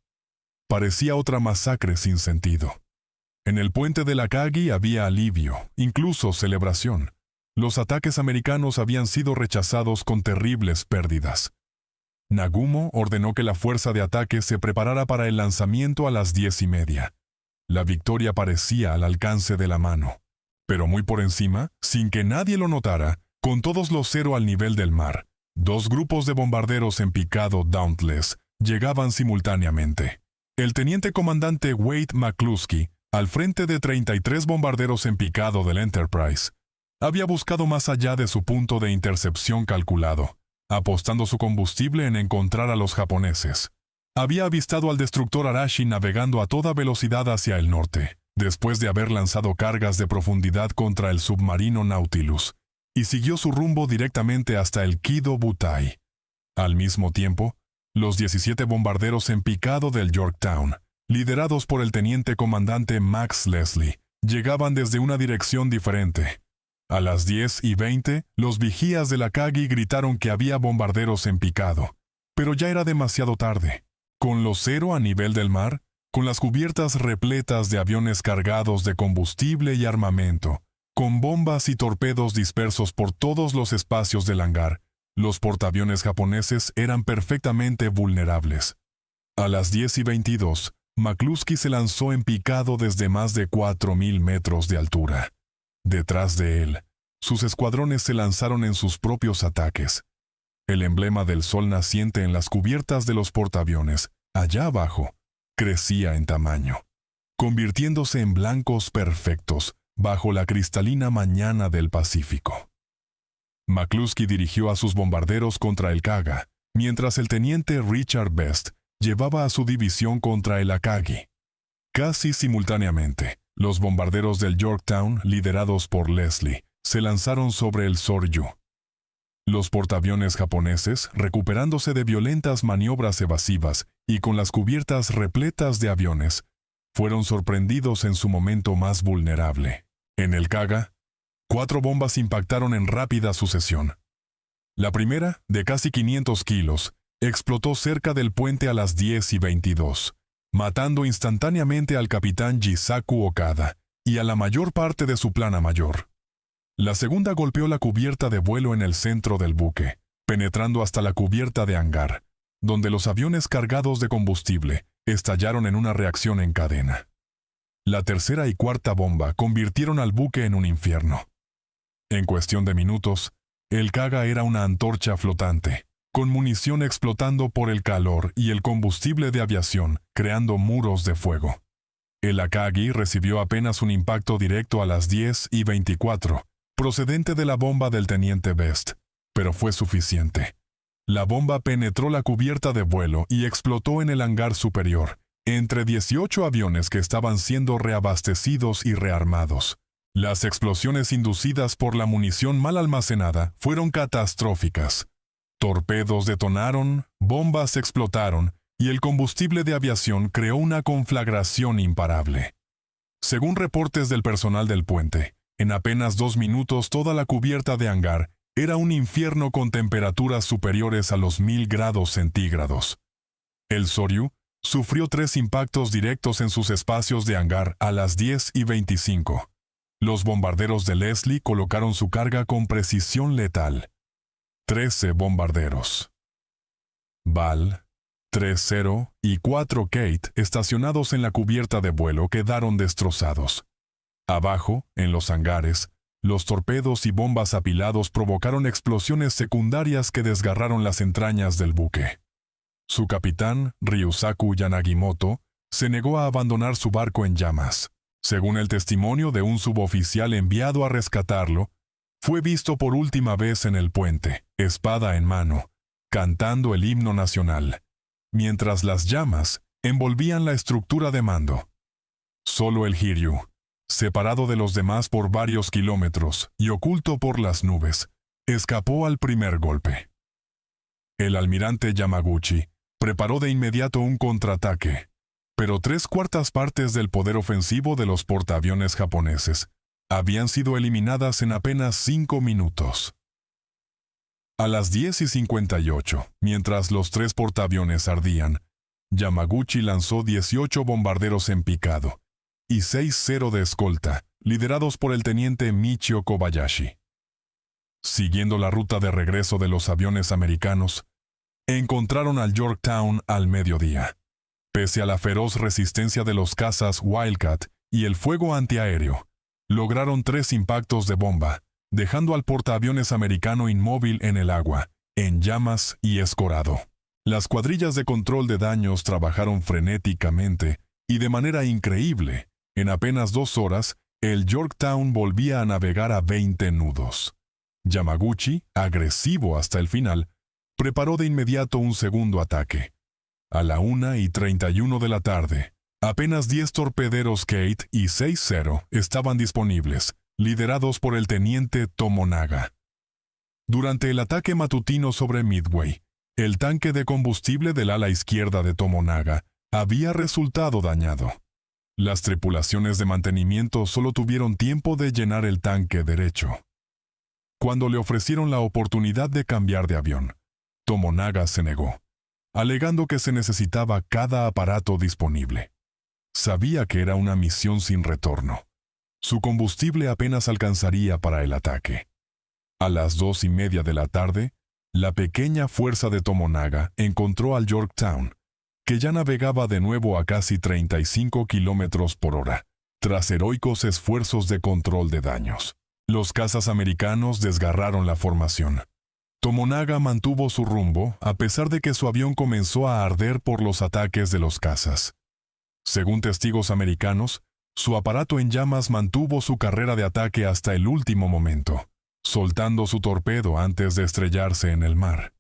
Parecía otra masacre sin sentido. En el puente de Akagi había alivio, incluso celebración. Los ataques americanos habían sido rechazados con terribles pérdidas. Nagumo ordenó que la fuerza de ataque se preparara para el lanzamiento a las 10:30. La victoria parecía al alcance de la mano. Pero muy por encima, sin que nadie lo notara, con todos los Zero al nivel del mar, 2 grupos de bombarderos en picado Dauntless llegaban simultáneamente. El teniente comandante Wade McCluskey, al frente de 33 bombarderos en picado del Enterprise, había buscado más allá de su punto de intercepción calculado, apostando su combustible en encontrar a los japoneses. Había avistado al destructor Arashi navegando a toda velocidad hacia el norte, después de haber lanzado cargas de profundidad contra el submarino Nautilus, y siguió su rumbo directamente hasta el Kido Butai. Al mismo tiempo, los 17 bombarderos en picado del Yorktown, liderados por el teniente comandante Max Leslie, llegaban desde una dirección diferente. A las 10:20, los vigías de la Akagi gritaron que había bombarderos en picado, pero ya era demasiado tarde. Con los Zero a nivel del mar, con las cubiertas repletas de aviones cargados de combustible y armamento, con bombas y torpedos dispersos por todos los espacios del hangar, los portaaviones japoneses eran perfectamente vulnerables. A las 10:22, McCluskey se lanzó en picado desde más de 4.000 metros de altura. Detrás de él, sus escuadrones se lanzaron en sus propios ataques. El emblema del sol naciente en las cubiertas de los portaaviones, allá abajo, crecía en tamaño, convirtiéndose en blancos perfectos bajo la cristalina mañana del Pacífico. McCluskey dirigió a sus bombarderos contra el Kaga, mientras el teniente Richard Best llevaba a su división contra el Akagi. Casi simultáneamente, los bombarderos del Yorktown, liderados por Leslie, se lanzaron sobre el Soryu. Los portaaviones japoneses, recuperándose de violentas maniobras evasivas y con las cubiertas repletas de aviones, fueron sorprendidos en su momento más vulnerable. En el Kaga, 4 bombas impactaron en rápida sucesión. La primera, de casi 500 kilos, explotó cerca del puente a las 10:22, matando instantáneamente al capitán Jisaku Okada y a la mayor parte de su plana mayor. La segunda golpeó la cubierta de vuelo en el centro del buque, penetrando hasta la cubierta de hangar, donde los aviones cargados de combustible estallaron en una reacción en cadena. La tercera y cuarta bomba convirtieron al buque en un infierno. En cuestión de minutos, el Kaga era una antorcha flotante, con munición explotando por el calor y el combustible de aviación, creando muros de fuego. El Akagi recibió apenas un impacto directo a las 10:24, procedente de la bomba del teniente Best, pero fue suficiente. La bomba penetró la cubierta de vuelo y explotó en el hangar superior, entre 18 aviones que estaban siendo reabastecidos y rearmados. Las explosiones inducidas por la munición mal almacenada fueron catastróficas. Torpedos detonaron, bombas explotaron, y el combustible de aviación creó una conflagración imparable. Según reportes del personal del puente, en apenas 2 minutos toda la cubierta de hangar era un infierno con temperaturas superiores a los 1000 grados centígrados. El Soryu sufrió 3 impactos directos en sus espacios de hangar a las 10:25. Los bombarderos de Leslie colocaron su carga con precisión letal. 13 bombarderos. Val, 3-0 y 4 Kate, estacionados en la cubierta de vuelo, quedaron destrozados. Abajo, en los hangares, los torpedos y bombas apilados provocaron explosiones secundarias que desgarraron las entrañas del buque. Su capitán, Ryusaku Yanagimoto, se negó a abandonar su barco en llamas. Según el testimonio de un suboficial enviado a rescatarlo, fue visto por última vez en el puente, espada en mano, cantando el himno nacional, mientras las llamas envolvían la estructura de mando. Solo el Hiryu, separado de los demás por varios kilómetros y oculto por las nubes, escapó al primer golpe. El almirante Yamaguchi preparó de inmediato un contraataque, pero 3/4 partes del poder ofensivo de los portaaviones japoneses habían sido eliminadas en apenas 5 minutos. A las 10:58, mientras los 3 portaaviones ardían, Yamaguchi lanzó 18 bombarderos en picado y 6-0 de escolta, liderados por el teniente Michio Kobayashi. Siguiendo la ruta de regreso de los aviones americanos, encontraron al Yorktown al mediodía. Pese a la feroz resistencia de los cazas Wildcat y el fuego antiaéreo, lograron 3 impactos de bomba, dejando al portaaviones americano inmóvil en el agua, en llamas y escorado. Las cuadrillas de control de daños trabajaron frenéticamente y de manera increíble. En apenas 2 horas, el Yorktown volvía a navegar a 20 nudos. Yamaguchi, agresivo hasta el final, preparó de inmediato un segundo ataque. A la 1:31 de la tarde, apenas 10 torpederos Kate y 6-0 estaban disponibles, liderados por el teniente Tomonaga. Durante el ataque matutino sobre Midway, el tanque de combustible del ala izquierda de Tomonaga había resultado dañado. Las tripulaciones de mantenimiento solo tuvieron tiempo de llenar el tanque derecho. Cuando le ofrecieron la oportunidad de cambiar de avión, Tomonaga se negó, alegando que se necesitaba cada aparato disponible. Sabía que era una misión sin retorno. Su combustible apenas alcanzaría para el ataque. A las 2:30 de la tarde, la pequeña fuerza de Tomonaga encontró al Yorktown, que ya navegaba de nuevo a casi 35 kilómetros por hora, tras heroicos esfuerzos de control de daños. Los cazas americanos desgarraron la formación. Tomonaga mantuvo su rumbo a pesar de que su avión comenzó a arder por los ataques de los cazas. Según testigos americanos, su aparato en llamas mantuvo su carrera de ataque hasta el último momento, soltando su torpedo antes de estrellarse en el mar.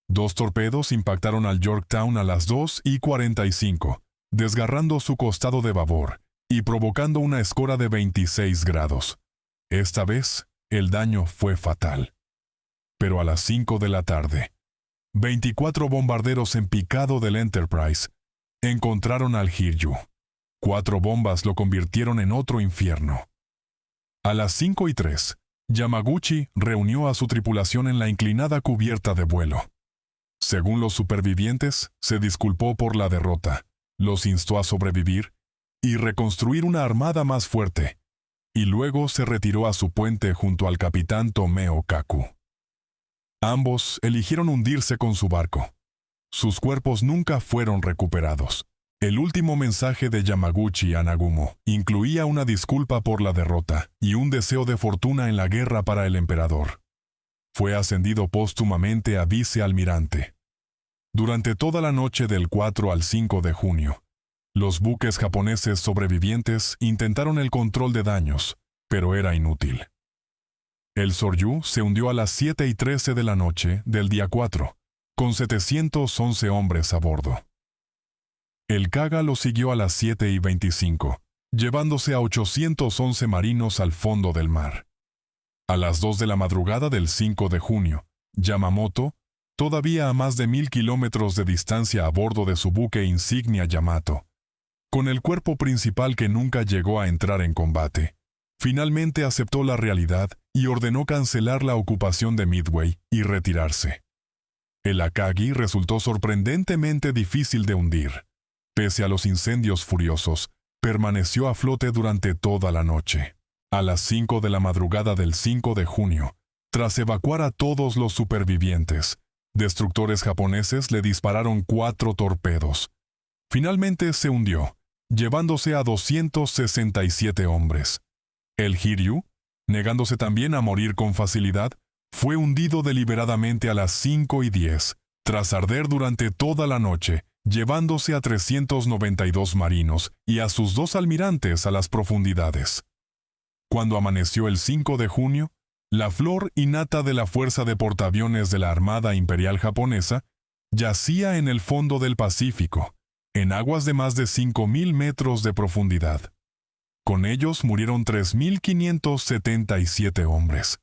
2 torpedos impactaron al Yorktown a las 2:45, desgarrando su costado de babor y provocando una escora de 26 grados. Esta vez, el daño fue fatal. Pero a las 5 de la tarde, 24 bombarderos en picado del Enterprise encontraron al Hiryu. 4 bombas lo convirtieron en otro infierno. A las 5:03, Yamaguchi reunió a su tripulación en la inclinada cubierta de vuelo. Según los supervivientes, se disculpó por la derrota, los instó a sobrevivir y reconstruir una armada más fuerte, y luego se retiró a su puente junto al capitán Tomeo Kaku. Ambos eligieron hundirse con su barco. Sus cuerpos nunca fueron recuperados. El último mensaje de Yamaguchi a Nagumo incluía una disculpa por la derrota y un deseo de fortuna en la guerra para el emperador. Fue ascendido póstumamente a vicealmirante. Durante toda la noche del 4 al 5 de junio, los buques japoneses sobrevivientes intentaron el control de daños, pero era inútil. El Soryu se hundió a las 7:13 de la noche del día 4, con 711 hombres a bordo. El Kaga lo siguió a las 7:25, llevándose a 811 marinos al fondo del mar. A las 2 de la madrugada del 5 de junio, Yamamoto, todavía a más de 1000 kilómetros de distancia a bordo de su buque insignia Yamato, con el cuerpo principal que nunca llegó a entrar en combate, finalmente aceptó la realidad y ordenó cancelar la ocupación de Midway y retirarse. El Akagi resultó sorprendentemente difícil de hundir. Pese a los incendios furiosos, permaneció a flote durante toda la noche. A las 5 de la madrugada del 5 de junio, tras evacuar a todos los supervivientes, destructores japoneses le dispararon 4 torpedos. Finalmente se hundió, llevándose a 267 hombres. El Hiryu, negándose también a morir con facilidad, fue hundido deliberadamente a las 5:10, tras arder durante toda la noche, llevándose a 392 marinos y a sus 2 almirantes a las profundidades. Cuando amaneció el 5 de junio, la flor y nata de la fuerza de portaaviones de la Armada Imperial Japonesa yacía en el fondo del Pacífico, en aguas de más de 5.000 metros de profundidad. Con ellos murieron 3.577 hombres.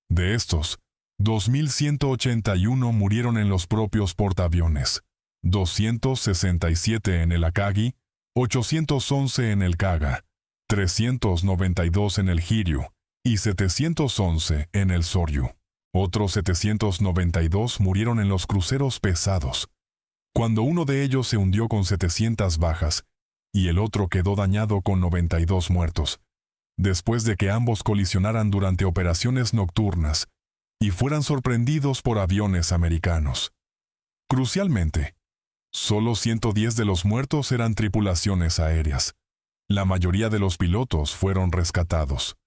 De estos, 2.181 murieron en los propios portaaviones, 267 en el Akagi, 811 en el Kaga, 392 en el Hiryu y 711 en el Soryu. Otros 792 murieron en los cruceros pesados, cuando uno de ellos se hundió con 700 bajas y el otro quedó dañado con 92 muertos, después de que ambos colisionaran durante operaciones nocturnas y fueran sorprendidos por aviones americanos. Crucialmente, solo 110 de los muertos eran tripulaciones aéreas. La mayoría de los pilotos fueron rescatados.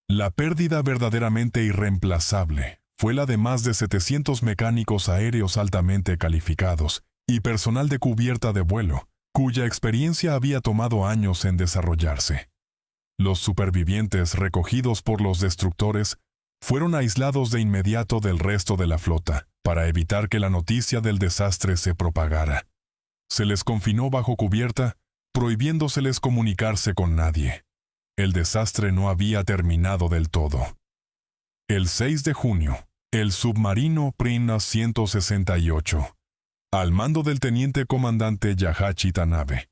La pérdida verdaderamente irreemplazable fue la de más de 700 mecánicos aéreos altamente calificados y personal de cubierta de vuelo, cuya experiencia había tomado años en desarrollarse. Los supervivientes recogidos por los destructores fueron aislados de inmediato del resto de la flota, para evitar que la noticia del desastre se propagara. Se les confinó bajo cubierta, prohibiéndoseles comunicarse con nadie. El desastre no había terminado del todo. El 6 de junio, el submarino Prina 168, al mando del teniente comandante Yahachi Tanabe,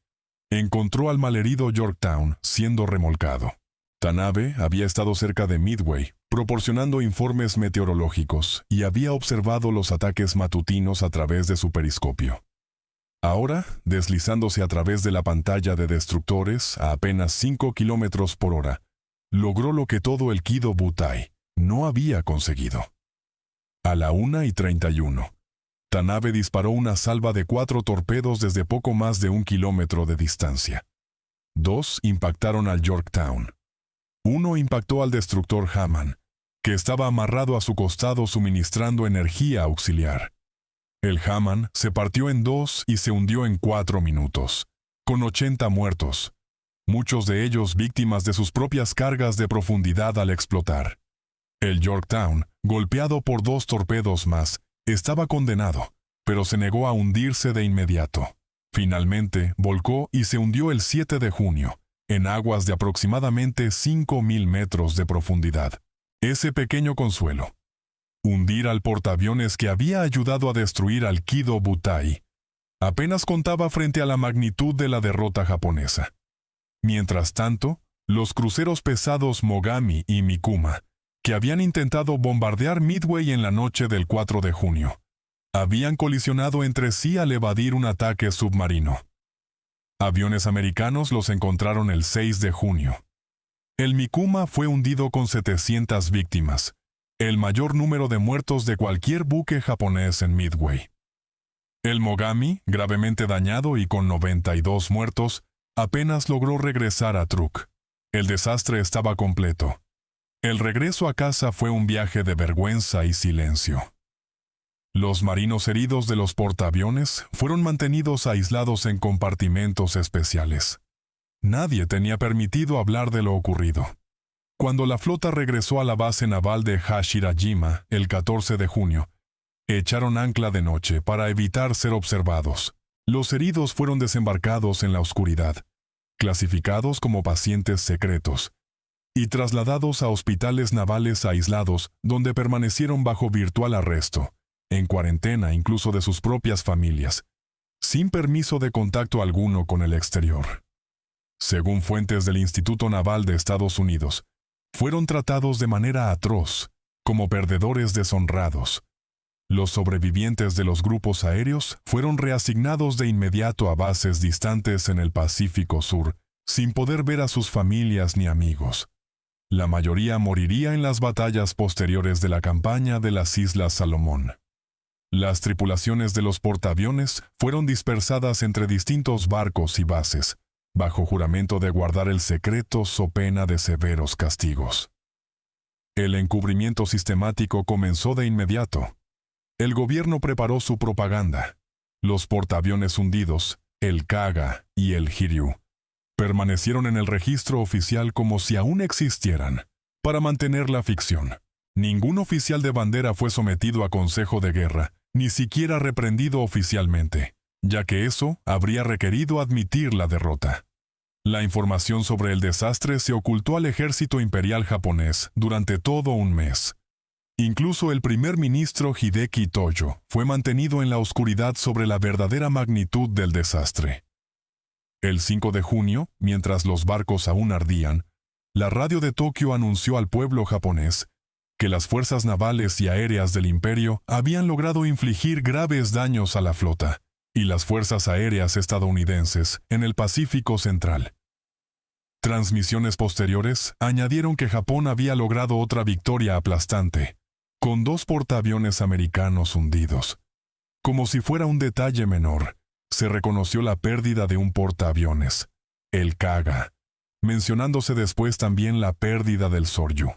encontró al malherido Yorktown siendo remolcado. Tanabe había estado cerca de Midway, proporcionando informes meteorológicos y había observado los ataques matutinos a través de su periscopio. Ahora, deslizándose a través de la pantalla de destructores a apenas 5 kilómetros por hora, logró lo que todo el Kido Butai no había conseguido. A la 1:31, Tanabe disparó una salva de 4 torpedos desde poco más de 1 kilómetro de distancia. 2 impactaron al Yorktown. Uno impactó al destructor Haman, que estaba amarrado a su costado suministrando energía auxiliar. El Haman se partió en 2 y se hundió en 4 minutos, con 80 muertos, muchos de ellos víctimas de sus propias cargas de profundidad al explotar. El Yorktown, golpeado por 2 torpedos más, estaba condenado, pero se negó a hundirse de inmediato. Finalmente, volcó y se hundió el 7 de junio, en aguas de aproximadamente 5.000 metros de profundidad. Ese pequeño consuelo, hundir al portaaviones que había ayudado a destruir al Kido Butai, apenas contaba frente a la magnitud de la derrota japonesa. Mientras tanto, los cruceros pesados Mogami y Mikuma, que habían intentado bombardear Midway en la noche del 4 de junio, habían colisionado entre sí al evadir un ataque submarino. Aviones americanos los encontraron el 6 de junio. El Mikuma fue hundido con 700 víctimas, el mayor número de muertos de cualquier buque japonés en Midway. El Mogami, gravemente dañado y con 92 muertos, apenas logró regresar a Truk. El desastre estaba completo. El regreso a casa fue un viaje de vergüenza y silencio. Los marinos heridos de los portaaviones fueron mantenidos aislados en compartimentos especiales. Nadie tenía permitido hablar de lo ocurrido. Cuando la flota regresó a la base naval de Hashirajima el 14 de junio, echaron ancla de noche para evitar ser observados. Los heridos fueron desembarcados en la oscuridad, clasificados como pacientes secretos, y trasladados a hospitales navales aislados donde permanecieron bajo virtual arresto, en cuarentena incluso de sus propias familias, sin permiso de contacto alguno con el exterior. Según fuentes del Instituto Naval de Estados Unidos, fueron tratados de manera atroz, como perdedores deshonrados. Los sobrevivientes de los grupos aéreos fueron reasignados de inmediato a bases distantes en el Pacífico Sur, sin poder ver a sus familias ni amigos. La mayoría moriría en las batallas posteriores de la campaña de las Islas Salomón. Las tripulaciones de los portaaviones fueron dispersadas entre distintos barcos y bases, bajo juramento de guardar el secreto so pena de severos castigos. El encubrimiento sistemático comenzó de inmediato. El gobierno preparó su propaganda. Los portaaviones hundidos, el Kaga y el Hiryu, permanecieron en el registro oficial como si aún existieran, para mantener la ficción. Ningún oficial de bandera fue sometido a consejo de guerra, ni siquiera reprendido oficialmente, ya que eso habría requerido admitir la derrota. La información sobre el desastre se ocultó al ejército imperial japonés durante todo un mes. Incluso el primer ministro Hideki Toyo fue mantenido en la oscuridad sobre la verdadera magnitud del desastre. El 5 de junio, mientras los barcos aún ardían, la radio de Tokio anunció al pueblo japonés que las fuerzas navales y aéreas del imperio habían logrado infligir graves daños a la flota y las fuerzas aéreas estadounidenses en el Pacífico Central. Transmisiones posteriores añadieron que Japón había logrado otra victoria aplastante, con 2 portaaviones americanos hundidos. Como si fuera un detalle menor, se reconoció la pérdida de un portaaviones, el Kaga, mencionándose después también la pérdida del Soryu.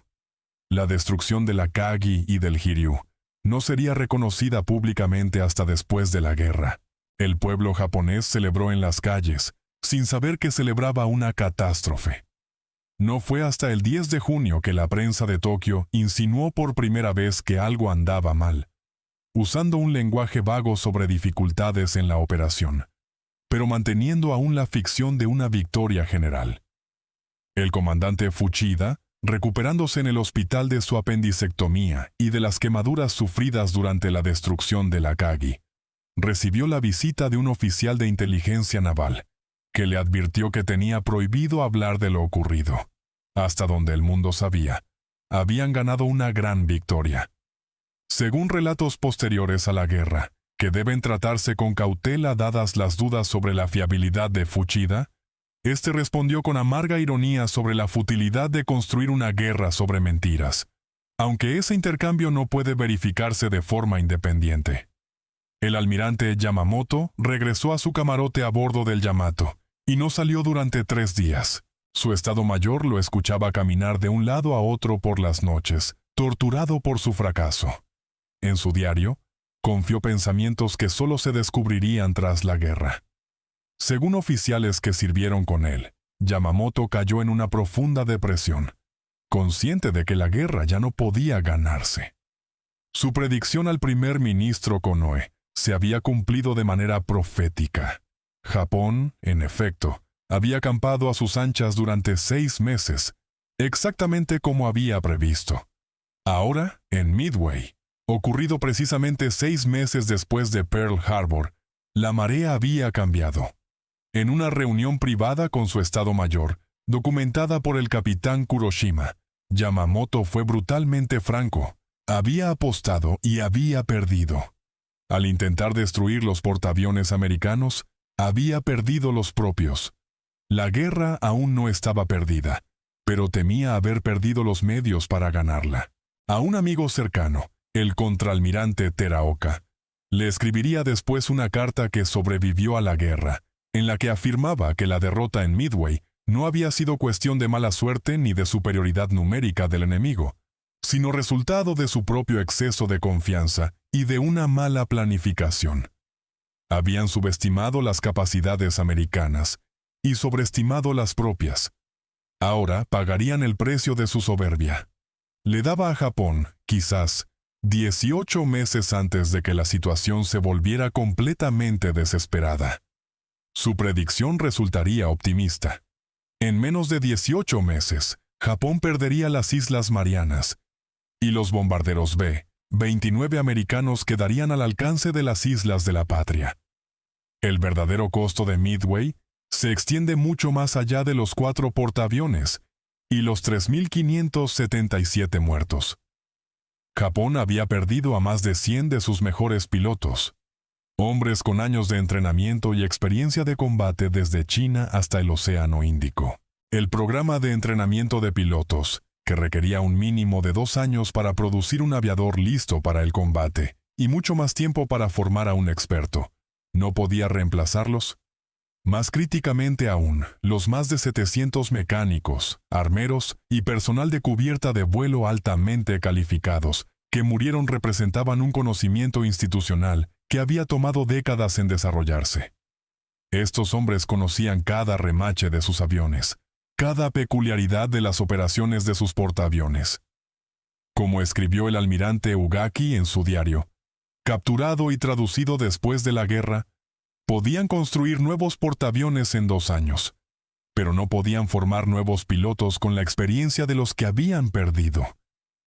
La destrucción de la Kagi y del Hiryu no sería reconocida públicamente hasta después de la guerra. El pueblo japonés celebró en las calles, sin saber que celebraba una catástrofe. No fue hasta el 10 de junio que la prensa de Tokio insinuó por primera vez que algo andaba mal, usando un lenguaje vago sobre dificultades en la operación, pero manteniendo aún la ficción de una victoria general. El comandante Fuchida, recuperándose en el hospital de su apendicectomía y de las quemaduras sufridas durante la destrucción de la Kagi, recibió la visita de un oficial de inteligencia naval, que le advirtió que tenía prohibido hablar de lo ocurrido. Hasta donde el mundo sabía, habían ganado una gran victoria. Según relatos posteriores a la guerra, que deben tratarse con cautela dadas las dudas sobre la fiabilidad de Fuchida, este respondió con amarga ironía sobre la futilidad de construir una guerra sobre mentiras, aunque ese intercambio no puede verificarse de forma independiente. El almirante Yamamoto regresó a su camarote a bordo del Yamato, y no salió durante 3 días. Su estado mayor lo escuchaba caminar de un lado a otro por las noches, torturado por su fracaso. En su diario, confió pensamientos que solo se descubrirían tras la guerra. Según oficiales que sirvieron con él, Yamamoto cayó en una profunda depresión, consciente de que la guerra ya no podía ganarse. Su predicción al primer ministro Konoe se había cumplido de manera profética. Japón, en efecto, había acampado a sus anchas durante 6 meses, exactamente como había previsto. Ahora, en Midway, ocurrido precisamente 6 meses después de Pearl Harbor, la marea había cambiado. En una reunión privada con su Estado Mayor, documentada por el capitán Kuroshima, Yamamoto fue brutalmente franco. Había apostado y había perdido. Al intentar destruir los portaaviones americanos, había perdido los propios. La guerra aún no estaba perdida, pero temía haber perdido los medios para ganarla. A un amigo cercano, el contraalmirante Teraoka, le escribiría después una carta que sobrevivió a la guerra, en la que afirmaba que la derrota en Midway no había sido cuestión de mala suerte ni de superioridad numérica del enemigo, sino resultado de su propio exceso de confianza y de una mala planificación. Habían subestimado las capacidades americanas y sobreestimado las propias. Ahora pagarían el precio de su soberbia. Le daba a Japón, quizás, 18 meses antes de que la situación se volviera completamente desesperada. Su predicción resultaría optimista. En menos de 18 meses, Japón perdería las Islas Marianas, y los bombarderos B-29 americanos quedarían al alcance de las islas de la patria. El verdadero costo de Midway se extiende mucho más allá de los 4 portaaviones y los 3.577 muertos. Japón había perdido a más de 100 de sus mejores pilotos, hombres con años de entrenamiento y experiencia de combate desde China hasta el Océano Índico. El programa de entrenamiento de pilotos, que requería un mínimo de 2 años para producir un aviador listo para el combate y mucho más tiempo para formar a un experto, ¿no podía reemplazarlos? Más críticamente aún, los más de 700 mecánicos, armeros y personal de cubierta de vuelo altamente calificados que murieron representaban un conocimiento institucional que había tomado décadas en desarrollarse. Estos hombres conocían cada remache de sus aviones, cada peculiaridad de las operaciones de sus portaaviones. Como escribió el almirante Ugaki en su diario, capturado y traducido después de la guerra, podían construir nuevos portaaviones en 2 años, pero no podían formar nuevos pilotos con la experiencia de los que habían perdido,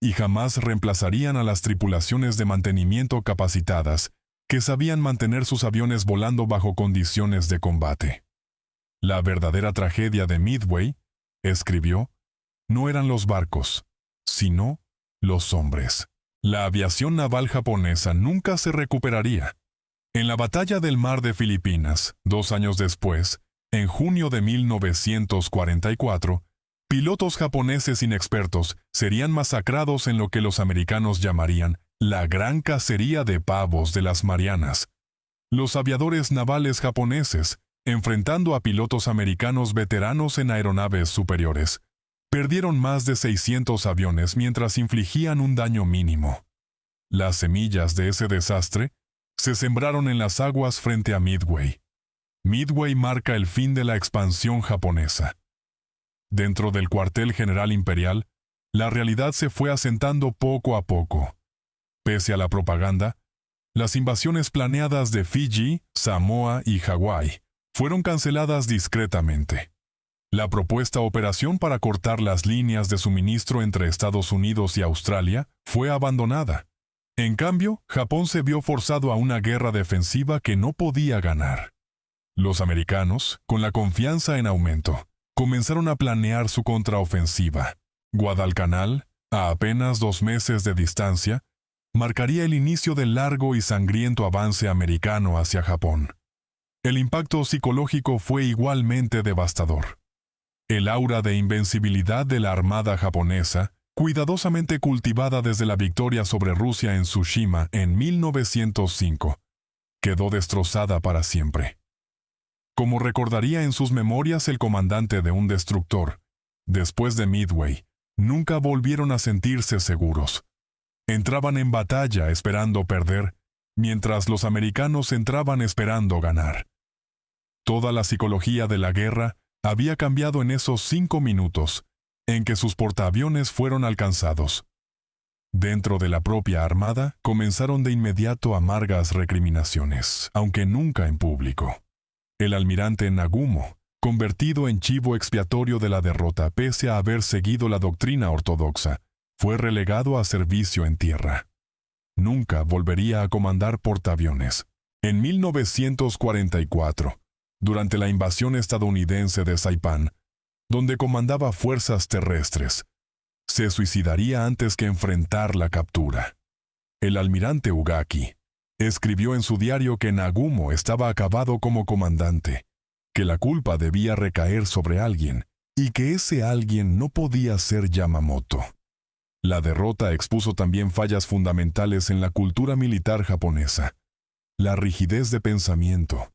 y jamás reemplazarían a las tripulaciones de mantenimiento capacitadas que sabían mantener sus aviones volando bajo condiciones de combate. La verdadera tragedia de Midway, escribió, no eran los barcos, sino los hombres. La aviación naval japonesa nunca se recuperaría. En la batalla del Mar de Filipinas, 2 años después, en junio de 1944, pilotos japoneses inexpertos serían masacrados en lo que los americanos llamarían la gran cacería de pavos de las Marianas. Los aviadores navales japoneses, enfrentando a pilotos americanos veteranos en aeronaves superiores, perdieron más de 600 aviones mientras infligían un daño mínimo. Las semillas de ese desastre se sembraron en las aguas frente a Midway. Midway marca el fin de la expansión japonesa. Dentro del cuartel general imperial, la realidad se fue asentando poco a poco. Pese a la propaganda, las invasiones planeadas de Fiji, Samoa y Hawái fueron canceladas discretamente. La propuesta operación para cortar las líneas de suministro entre Estados Unidos y Australia fue abandonada. En cambio, Japón se vio forzado a una guerra defensiva que no podía ganar. Los americanos, con la confianza en aumento, comenzaron a planear su contraofensiva. Guadalcanal, a apenas 2 meses de distancia, marcaría el inicio del largo y sangriento avance americano hacia Japón. El impacto psicológico fue igualmente devastador. El aura de invencibilidad de la armada japonesa, cuidadosamente cultivada desde la victoria sobre Rusia en Tsushima en 1905, quedó destrozada para siempre. Como recordaría en sus memorias el comandante de un destructor, después de Midway, nunca volvieron a sentirse seguros. Entraban en batalla esperando perder, mientras los americanos entraban esperando ganar. Toda la psicología de la guerra había cambiado en esos 5 minutos, en que sus portaaviones fueron alcanzados. Dentro de la propia armada comenzaron de inmediato amargas recriminaciones, aunque nunca en público. El almirante Nagumo, convertido en chivo expiatorio de la derrota pese a haber seguido la doctrina ortodoxa, fue relegado a servicio en tierra. Nunca volvería a comandar portaaviones. En 1944, durante la invasión estadounidense de Saipán, donde comandaba fuerzas terrestres, se suicidaría antes que enfrentar la captura. El almirante Ugaki escribió en su diario que Nagumo estaba acabado como comandante, que la culpa debía recaer sobre alguien y que ese alguien no podía ser Yamamoto. La derrota expuso también fallas fundamentales en la cultura militar japonesa: la rigidez de pensamiento,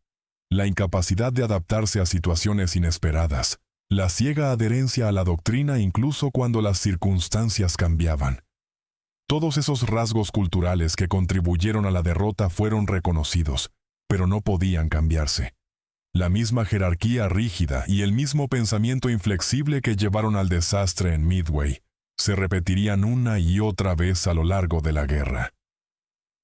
la incapacidad de adaptarse a situaciones inesperadas, la ciega adherencia a la doctrina incluso cuando las circunstancias cambiaban. Todos esos rasgos culturales que contribuyeron a la derrota fueron reconocidos, pero no podían cambiarse. La misma jerarquía rígida y el mismo pensamiento inflexible que llevaron al desastre en Midway se repetirían una y otra vez a lo largo de la guerra.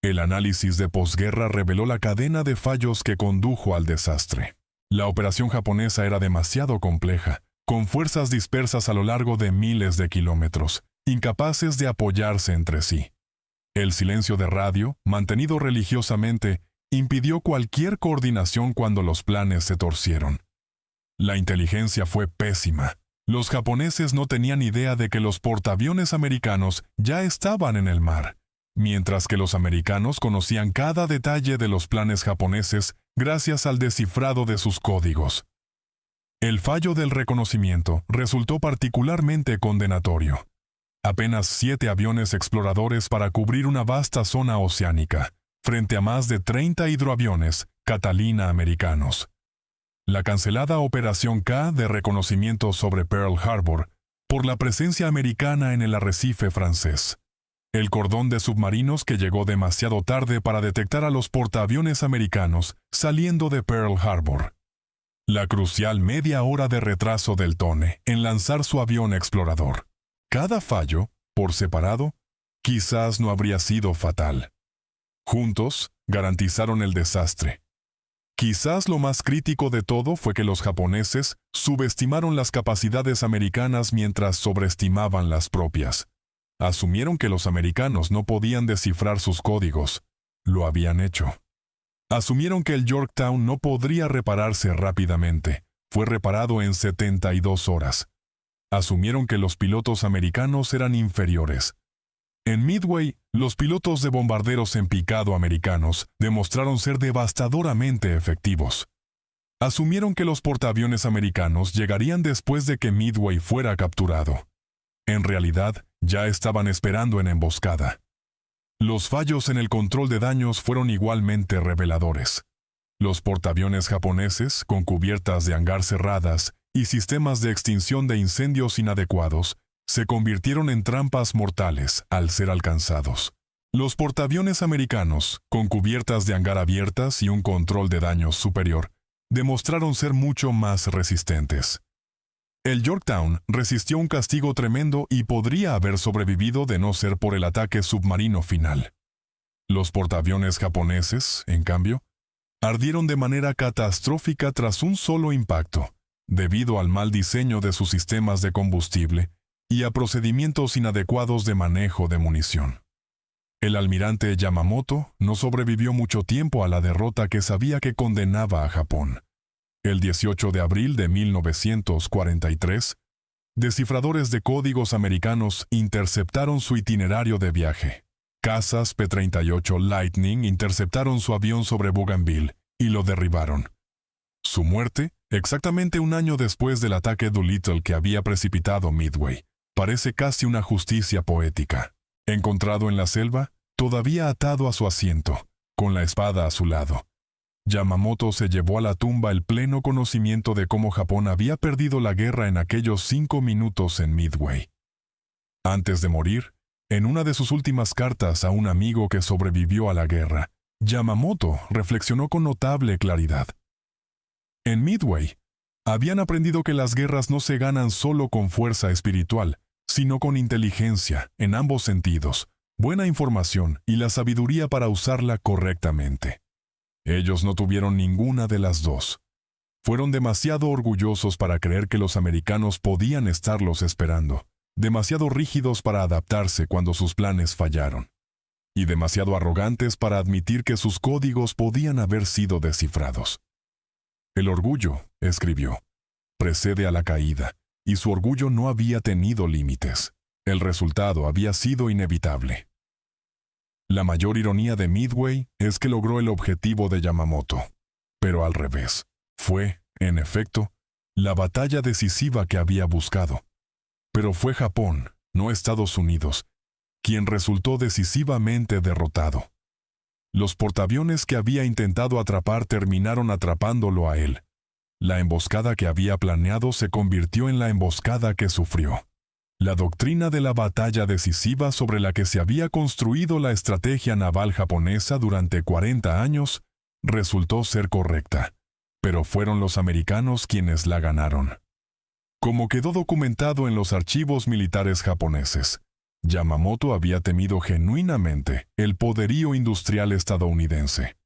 El análisis de posguerra reveló la cadena de fallos que condujo al desastre. La operación japonesa era demasiado compleja, con fuerzas dispersas a lo largo de miles de kilómetros, incapaces de apoyarse entre sí. El silencio de radio, mantenido religiosamente, impidió cualquier coordinación cuando los planes se torcieron. La inteligencia fue pésima. Los japoneses no tenían idea de que los portaaviones americanos ya estaban en el mar, mientras que los americanos conocían cada detalle de los planes japoneses gracias al descifrado de sus códigos. El fallo del reconocimiento resultó particularmente condenatorio. Apenas 7 aviones exploradores para cubrir una vasta zona oceánica, frente a más de 30 hidroaviones Catalina americanos. La cancelada Operación K de reconocimiento sobre Pearl Harbor por la presencia americana en el arrecife francés. El cordón de submarinos que llegó demasiado tarde para detectar a los portaaviones americanos saliendo de Pearl Harbor. La crucial media hora de retraso del Tone en lanzar su avión explorador. Cada fallo, por separado, quizás no habría sido fatal. Juntos, garantizaron el desastre. Quizás lo más crítico de todo fue que los japoneses subestimaron las capacidades americanas mientras sobreestimaban las propias. Asumieron que los americanos no podían descifrar sus códigos. Lo habían hecho. Asumieron que el Yorktown no podría repararse rápidamente. Fue reparado en 72 horas. Asumieron que los pilotos americanos eran inferiores. En Midway, los pilotos de bombarderos en picado americanos demostraron ser devastadoramente efectivos. Asumieron que los portaaviones americanos llegarían después de que Midway fuera capturado. En realidad, ya estaban esperando en emboscada. Los fallos en el control de daños fueron igualmente reveladores. Los portaaviones japoneses, con cubiertas de hangar cerradas y sistemas de extinción de incendios inadecuados, se convirtieron en trampas mortales al ser alcanzados. Los portaaviones americanos, con cubiertas de hangar abiertas y un control de daños superior, demostraron ser mucho más resistentes. El Yorktown resistió un castigo tremendo y podría haber sobrevivido de no ser por el ataque submarino final. Los portaaviones japoneses, en cambio, ardieron de manera catastrófica tras un solo impacto, debido al mal diseño de sus sistemas de combustible y a procedimientos inadecuados de manejo de munición. El almirante Yamamoto no sobrevivió mucho tiempo a la derrota que sabía que condenaba a Japón. El 18 de abril de 1943, descifradores de códigos americanos interceptaron su itinerario de viaje. Cazas P-38 Lightning interceptaron su avión sobre Bougainville y lo derribaron. Su muerte, exactamente un año después del ataque Doolittle que había precipitado Midway, parece casi una justicia poética. Encontrado en la selva, todavía atado a su asiento, con la espada a su lado, Yamamoto se llevó a la tumba el pleno conocimiento de cómo Japón había perdido la guerra en aquellos 5 minutos en Midway. Antes de morir, en una de sus últimas cartas a un amigo que sobrevivió a la guerra, Yamamoto reflexionó con notable claridad. En Midway, habían aprendido que las guerras no se ganan solo con fuerza espiritual, sino con inteligencia, en ambos sentidos, buena información y la sabiduría para usarla correctamente. Ellos no tuvieron ninguna de las dos. Fueron demasiado orgullosos para creer que los americanos podían estarlos esperando, demasiado rígidos para adaptarse cuando sus planes fallaron, y demasiado arrogantes para admitir que sus códigos podían haber sido descifrados. El orgullo, escribió, precede a la caída, y su orgullo no había tenido límites. El resultado había sido inevitable. La mayor ironía de Midway es que logró el objetivo de Yamamoto, pero al revés. Fue, en efecto, la batalla decisiva que había buscado. Pero fue Japón, no Estados Unidos, quien resultó decisivamente derrotado. Los portaaviones que había intentado atrapar terminaron atrapándolo a él. La emboscada que había planeado se convirtió en la emboscada que sufrió. La doctrina de la batalla decisiva sobre la que se había construido la estrategia naval japonesa durante 40 años resultó ser correcta, pero fueron los americanos quienes la ganaron. Como quedó documentado en los archivos militares japoneses, Yamamoto había temido genuinamente el poderío industrial estadounidense.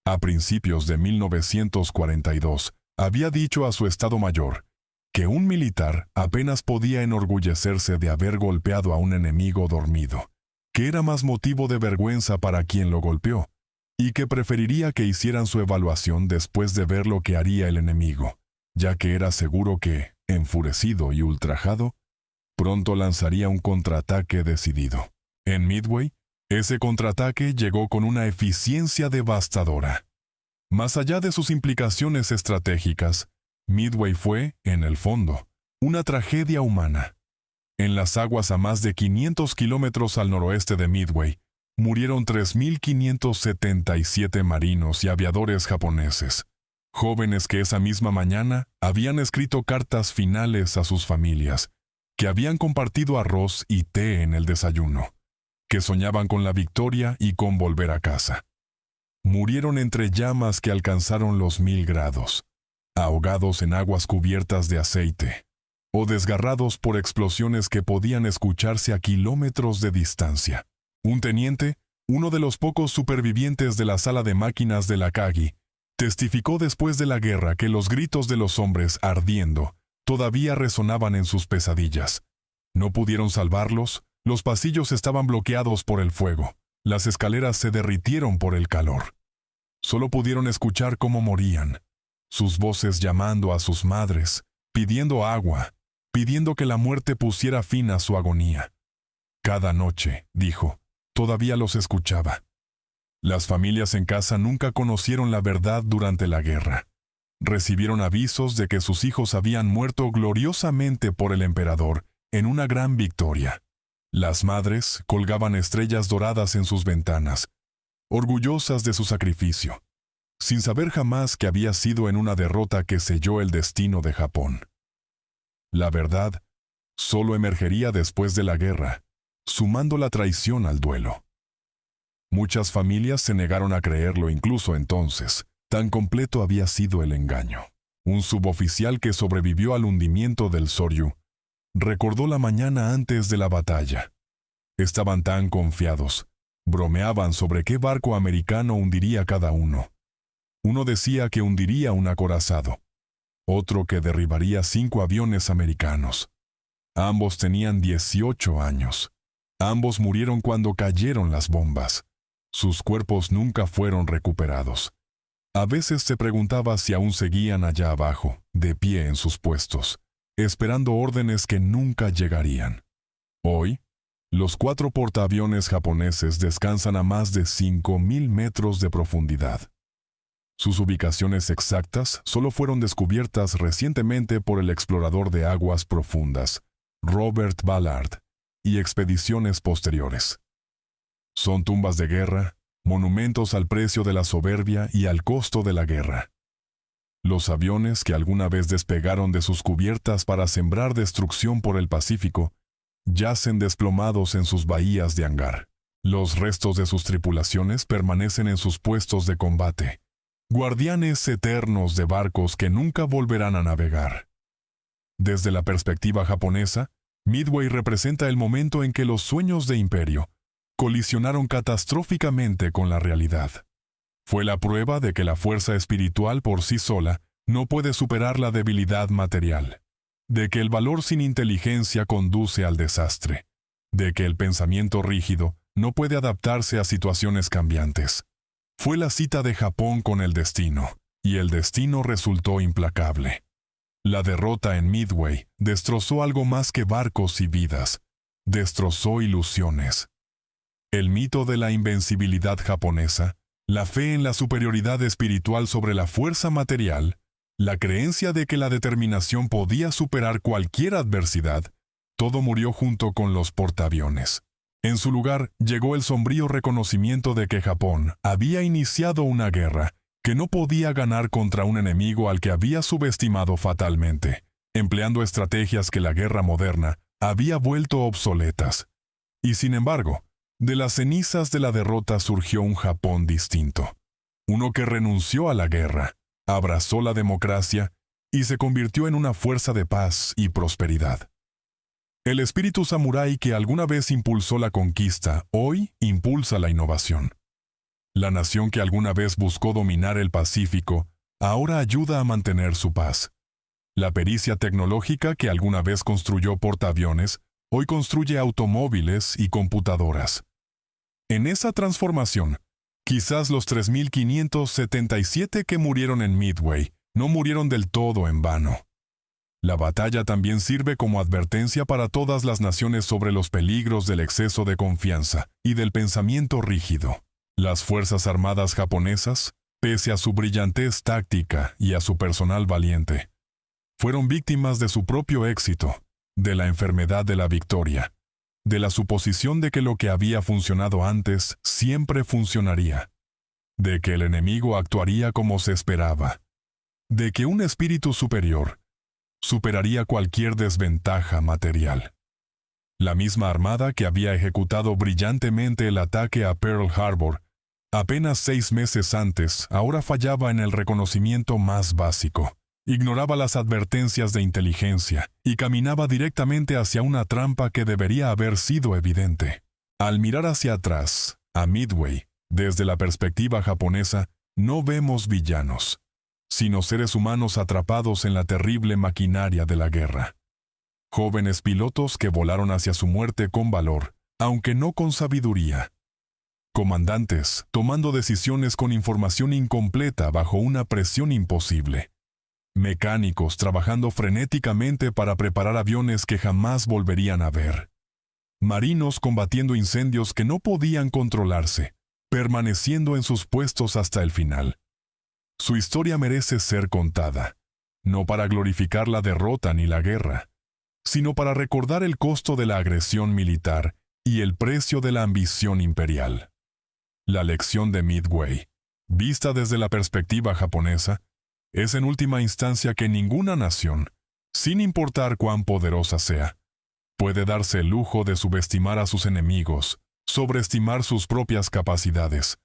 A principios de 1942, había dicho a su Estado Mayor que un militar apenas podía enorgullecerse de haber golpeado a un enemigo dormido, que era más motivo de vergüenza para quien lo golpeó, y que preferiría que hicieran su evaluación después de ver lo que haría el enemigo, ya que era seguro que, enfurecido y ultrajado, pronto lanzaría un contraataque decidido. En Midway, ese contraataque llegó con una eficiencia devastadora. Más allá de sus implicaciones estratégicas, Midway fue, en el fondo, una tragedia humana. En las aguas a más de 500 kilómetros al noroeste de Midway, murieron 3.577 marinos y aviadores japoneses, jóvenes que esa misma mañana habían escrito cartas finales a sus familias, que habían compartido arroz y té en el desayuno, que soñaban con la victoria y con volver a casa. Murieron entre llamas que alcanzaron los 1000 grados, ahogados en aguas cubiertas de aceite, o desgarrados por explosiones que podían escucharse a kilómetros de distancia. Un teniente, uno de los pocos supervivientes de la sala de máquinas de la Kagi, testificó después de la guerra que los gritos de los hombres ardiendo todavía resonaban en sus pesadillas. No pudieron salvarlos, los pasillos estaban bloqueados por el fuego, las escaleras se derritieron por el calor. Solo pudieron escuchar cómo morían, sus voces llamando a sus madres, pidiendo agua, pidiendo que la muerte pusiera fin a su agonía. Cada noche, dijo, todavía los escuchaba. Las familias en casa nunca conocieron la verdad durante la guerra. Recibieron avisos de que sus hijos habían muerto gloriosamente por el emperador en una gran victoria. Las madres colgaban estrellas doradas en sus ventanas, orgullosas de su sacrificio, sin saber jamás que había sido en una derrota que selló el destino de Japón. La verdad solo emergería después de la guerra, sumando la traición al duelo. Muchas familias se negaron a creerlo incluso entonces, tan completo había sido el engaño. Un suboficial que sobrevivió al hundimiento del Soryu recordó la mañana antes de la batalla. Estaban tan confiados, bromeaban sobre qué barco americano hundiría cada uno. Uno decía que hundiría un acorazado, otro que derribaría 5 aviones americanos. Ambos tenían 18 años. Ambos murieron cuando cayeron las bombas. Sus cuerpos nunca fueron recuperados. A veces se preguntaba si aún seguían allá abajo, de pie en sus puestos, esperando órdenes que nunca llegarían. Hoy, los 4 portaaviones japoneses descansan a más de 5.000 metros de profundidad. Sus ubicaciones exactas solo fueron descubiertas recientemente por el explorador de aguas profundas, Robert Ballard, y expediciones posteriores. Son tumbas de guerra, monumentos al precio de la soberbia y al costo de la guerra. Los aviones que alguna vez despegaron de sus cubiertas para sembrar destrucción por el Pacífico, yacen desplomados en sus bahías de hangar. Los restos de sus tripulaciones permanecen en sus puestos de combate, guardianes eternos de barcos que nunca volverán a navegar. Desde la perspectiva japonesa, Midway representa el momento en que los sueños de imperio colisionaron catastróficamente con la realidad. Fue la prueba de que la fuerza espiritual por sí sola no puede superar la debilidad material, de que el valor sin inteligencia conduce al desastre, de que el pensamiento rígido no puede adaptarse a situaciones cambiantes. Fue la cita de Japón con el destino, y el destino resultó implacable. La derrota en Midway destrozó algo más que barcos y vidas, destrozó ilusiones. El mito de la invencibilidad japonesa, la fe en la superioridad espiritual sobre la fuerza material, la creencia de que la determinación podía superar cualquier adversidad, todo murió junto con los portaaviones. En su lugar, llegó el sombrío reconocimiento de que Japón había iniciado una guerra que no podía ganar contra un enemigo al que había subestimado fatalmente, empleando estrategias que la guerra moderna había vuelto obsoletas. Y sin embargo, de las cenizas de la derrota surgió un Japón distinto. Uno que renunció a la guerra, abrazó la democracia y se convirtió en una fuerza de paz y prosperidad. El espíritu samurái que alguna vez impulsó la conquista, hoy impulsa la innovación. La nación que alguna vez buscó dominar el Pacífico, ahora ayuda a mantener su paz. La pericia tecnológica que alguna vez construyó portaaviones, hoy construye automóviles y computadoras. En esa transformación, quizás los 3.577 que murieron en Midway no murieron del todo en vano. La batalla también sirve como advertencia para todas las naciones sobre los peligros del exceso de confianza y del pensamiento rígido. Las Fuerzas Armadas japonesas, pese a su brillantez táctica y a su personal valiente, fueron víctimas de su propio éxito, de la enfermedad de la victoria, de la suposición de que lo que había funcionado antes siempre funcionaría, de que el enemigo actuaría como se esperaba, de que un espíritu superior superaría cualquier desventaja material. La misma armada que había ejecutado brillantemente el ataque a Pearl Harbor, apenas 6 meses antes, ahora fallaba en el reconocimiento más básico. Ignoraba las advertencias de inteligencia y caminaba directamente hacia una trampa que debería haber sido evidente. Al mirar hacia atrás, a Midway, desde la perspectiva japonesa, no vemos villanos, sino seres humanos atrapados en la terrible maquinaria de la guerra. Jóvenes pilotos que volaron hacia su muerte con valor, aunque no con sabiduría. Comandantes tomando decisiones con información incompleta bajo una presión imposible. Mecánicos trabajando frenéticamente para preparar aviones que jamás volverían a ver. Marinos combatiendo incendios que no podían controlarse, permaneciendo en sus puestos hasta el final. Su historia merece ser contada, no para glorificar la derrota ni la guerra, sino para recordar el costo de la agresión militar y el precio de la ambición imperial. La lección de Midway, vista desde la perspectiva japonesa, es en última instancia que ninguna nación, sin importar cuán poderosa sea, puede darse el lujo de subestimar a sus enemigos, sobreestimar sus propias capacidades,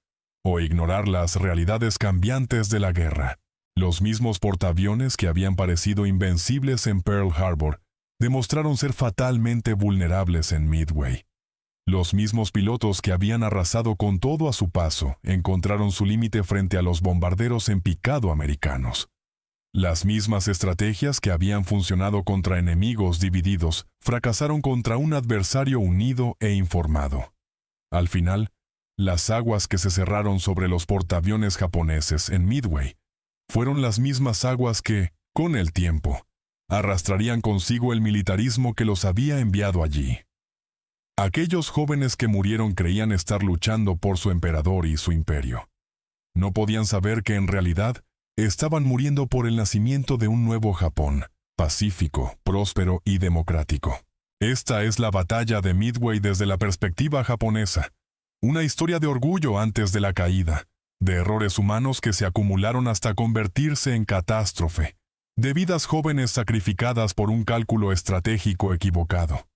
o ignorar las realidades cambiantes de la guerra. Los mismos portaaviones que habían parecido invencibles en Pearl Harbor demostraron ser fatalmente vulnerables en Midway. Los mismos pilotos que habían arrasado con todo a su paso encontraron su límite frente a los bombarderos en picado americanos. Las mismas estrategias que habían funcionado contra enemigos divididos fracasaron contra un adversario unido e informado. Al final, las aguas que se cerraron sobre los portaaviones japoneses en Midway fueron las mismas aguas que, con el tiempo, arrastrarían consigo el militarismo que los había enviado allí. Aquellos jóvenes que murieron creían estar luchando por su emperador y su imperio. No podían saber que en realidad estaban muriendo por el nacimiento de un nuevo Japón, pacífico, próspero y democrático. Esta es la batalla de Midway desde la perspectiva japonesa. Una historia de orgullo antes de la caída, de errores humanos que se acumularon hasta convertirse en catástrofe, de vidas jóvenes sacrificadas por un cálculo estratégico equivocado.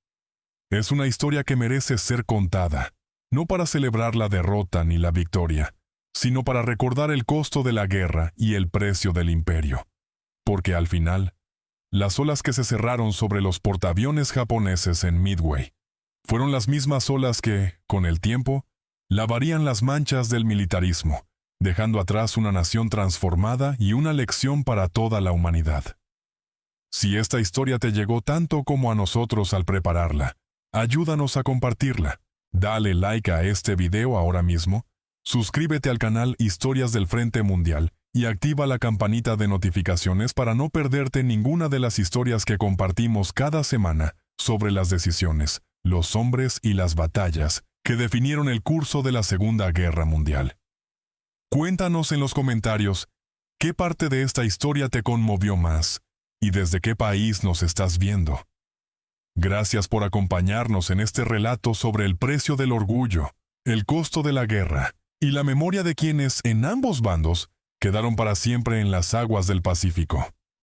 Es una historia que merece ser contada, no para celebrar la derrota ni la victoria, sino para recordar el costo de la guerra y el precio del imperio. Porque al final, las olas que se cerraron sobre los portaaviones japoneses en Midway fueron las mismas olas que, con el tiempo, lavarían las manchas del militarismo, dejando atrás una nación transformada y una lección para toda la humanidad. Si esta historia te llegó tanto como a nosotros al prepararla, ayúdanos a compartirla. Dale like a este video ahora mismo, suscríbete al canal Historias del Frente Mundial y activa la campanita de notificaciones para no perderte ninguna de las historias que compartimos cada semana sobre las decisiones, los hombres y las batallas que definieron el curso de la Segunda Guerra Mundial. Cuéntanos en los comentarios ¿Qué parte de esta historia te conmovió más? ¿Y desde qué país nos estás viendo? Gracias por acompañarnos en este relato sobre el precio del orgullo, el costo de la guerra y la memoria de quienes, en ambos bandos, quedaron para siempre en las aguas del Pacífico.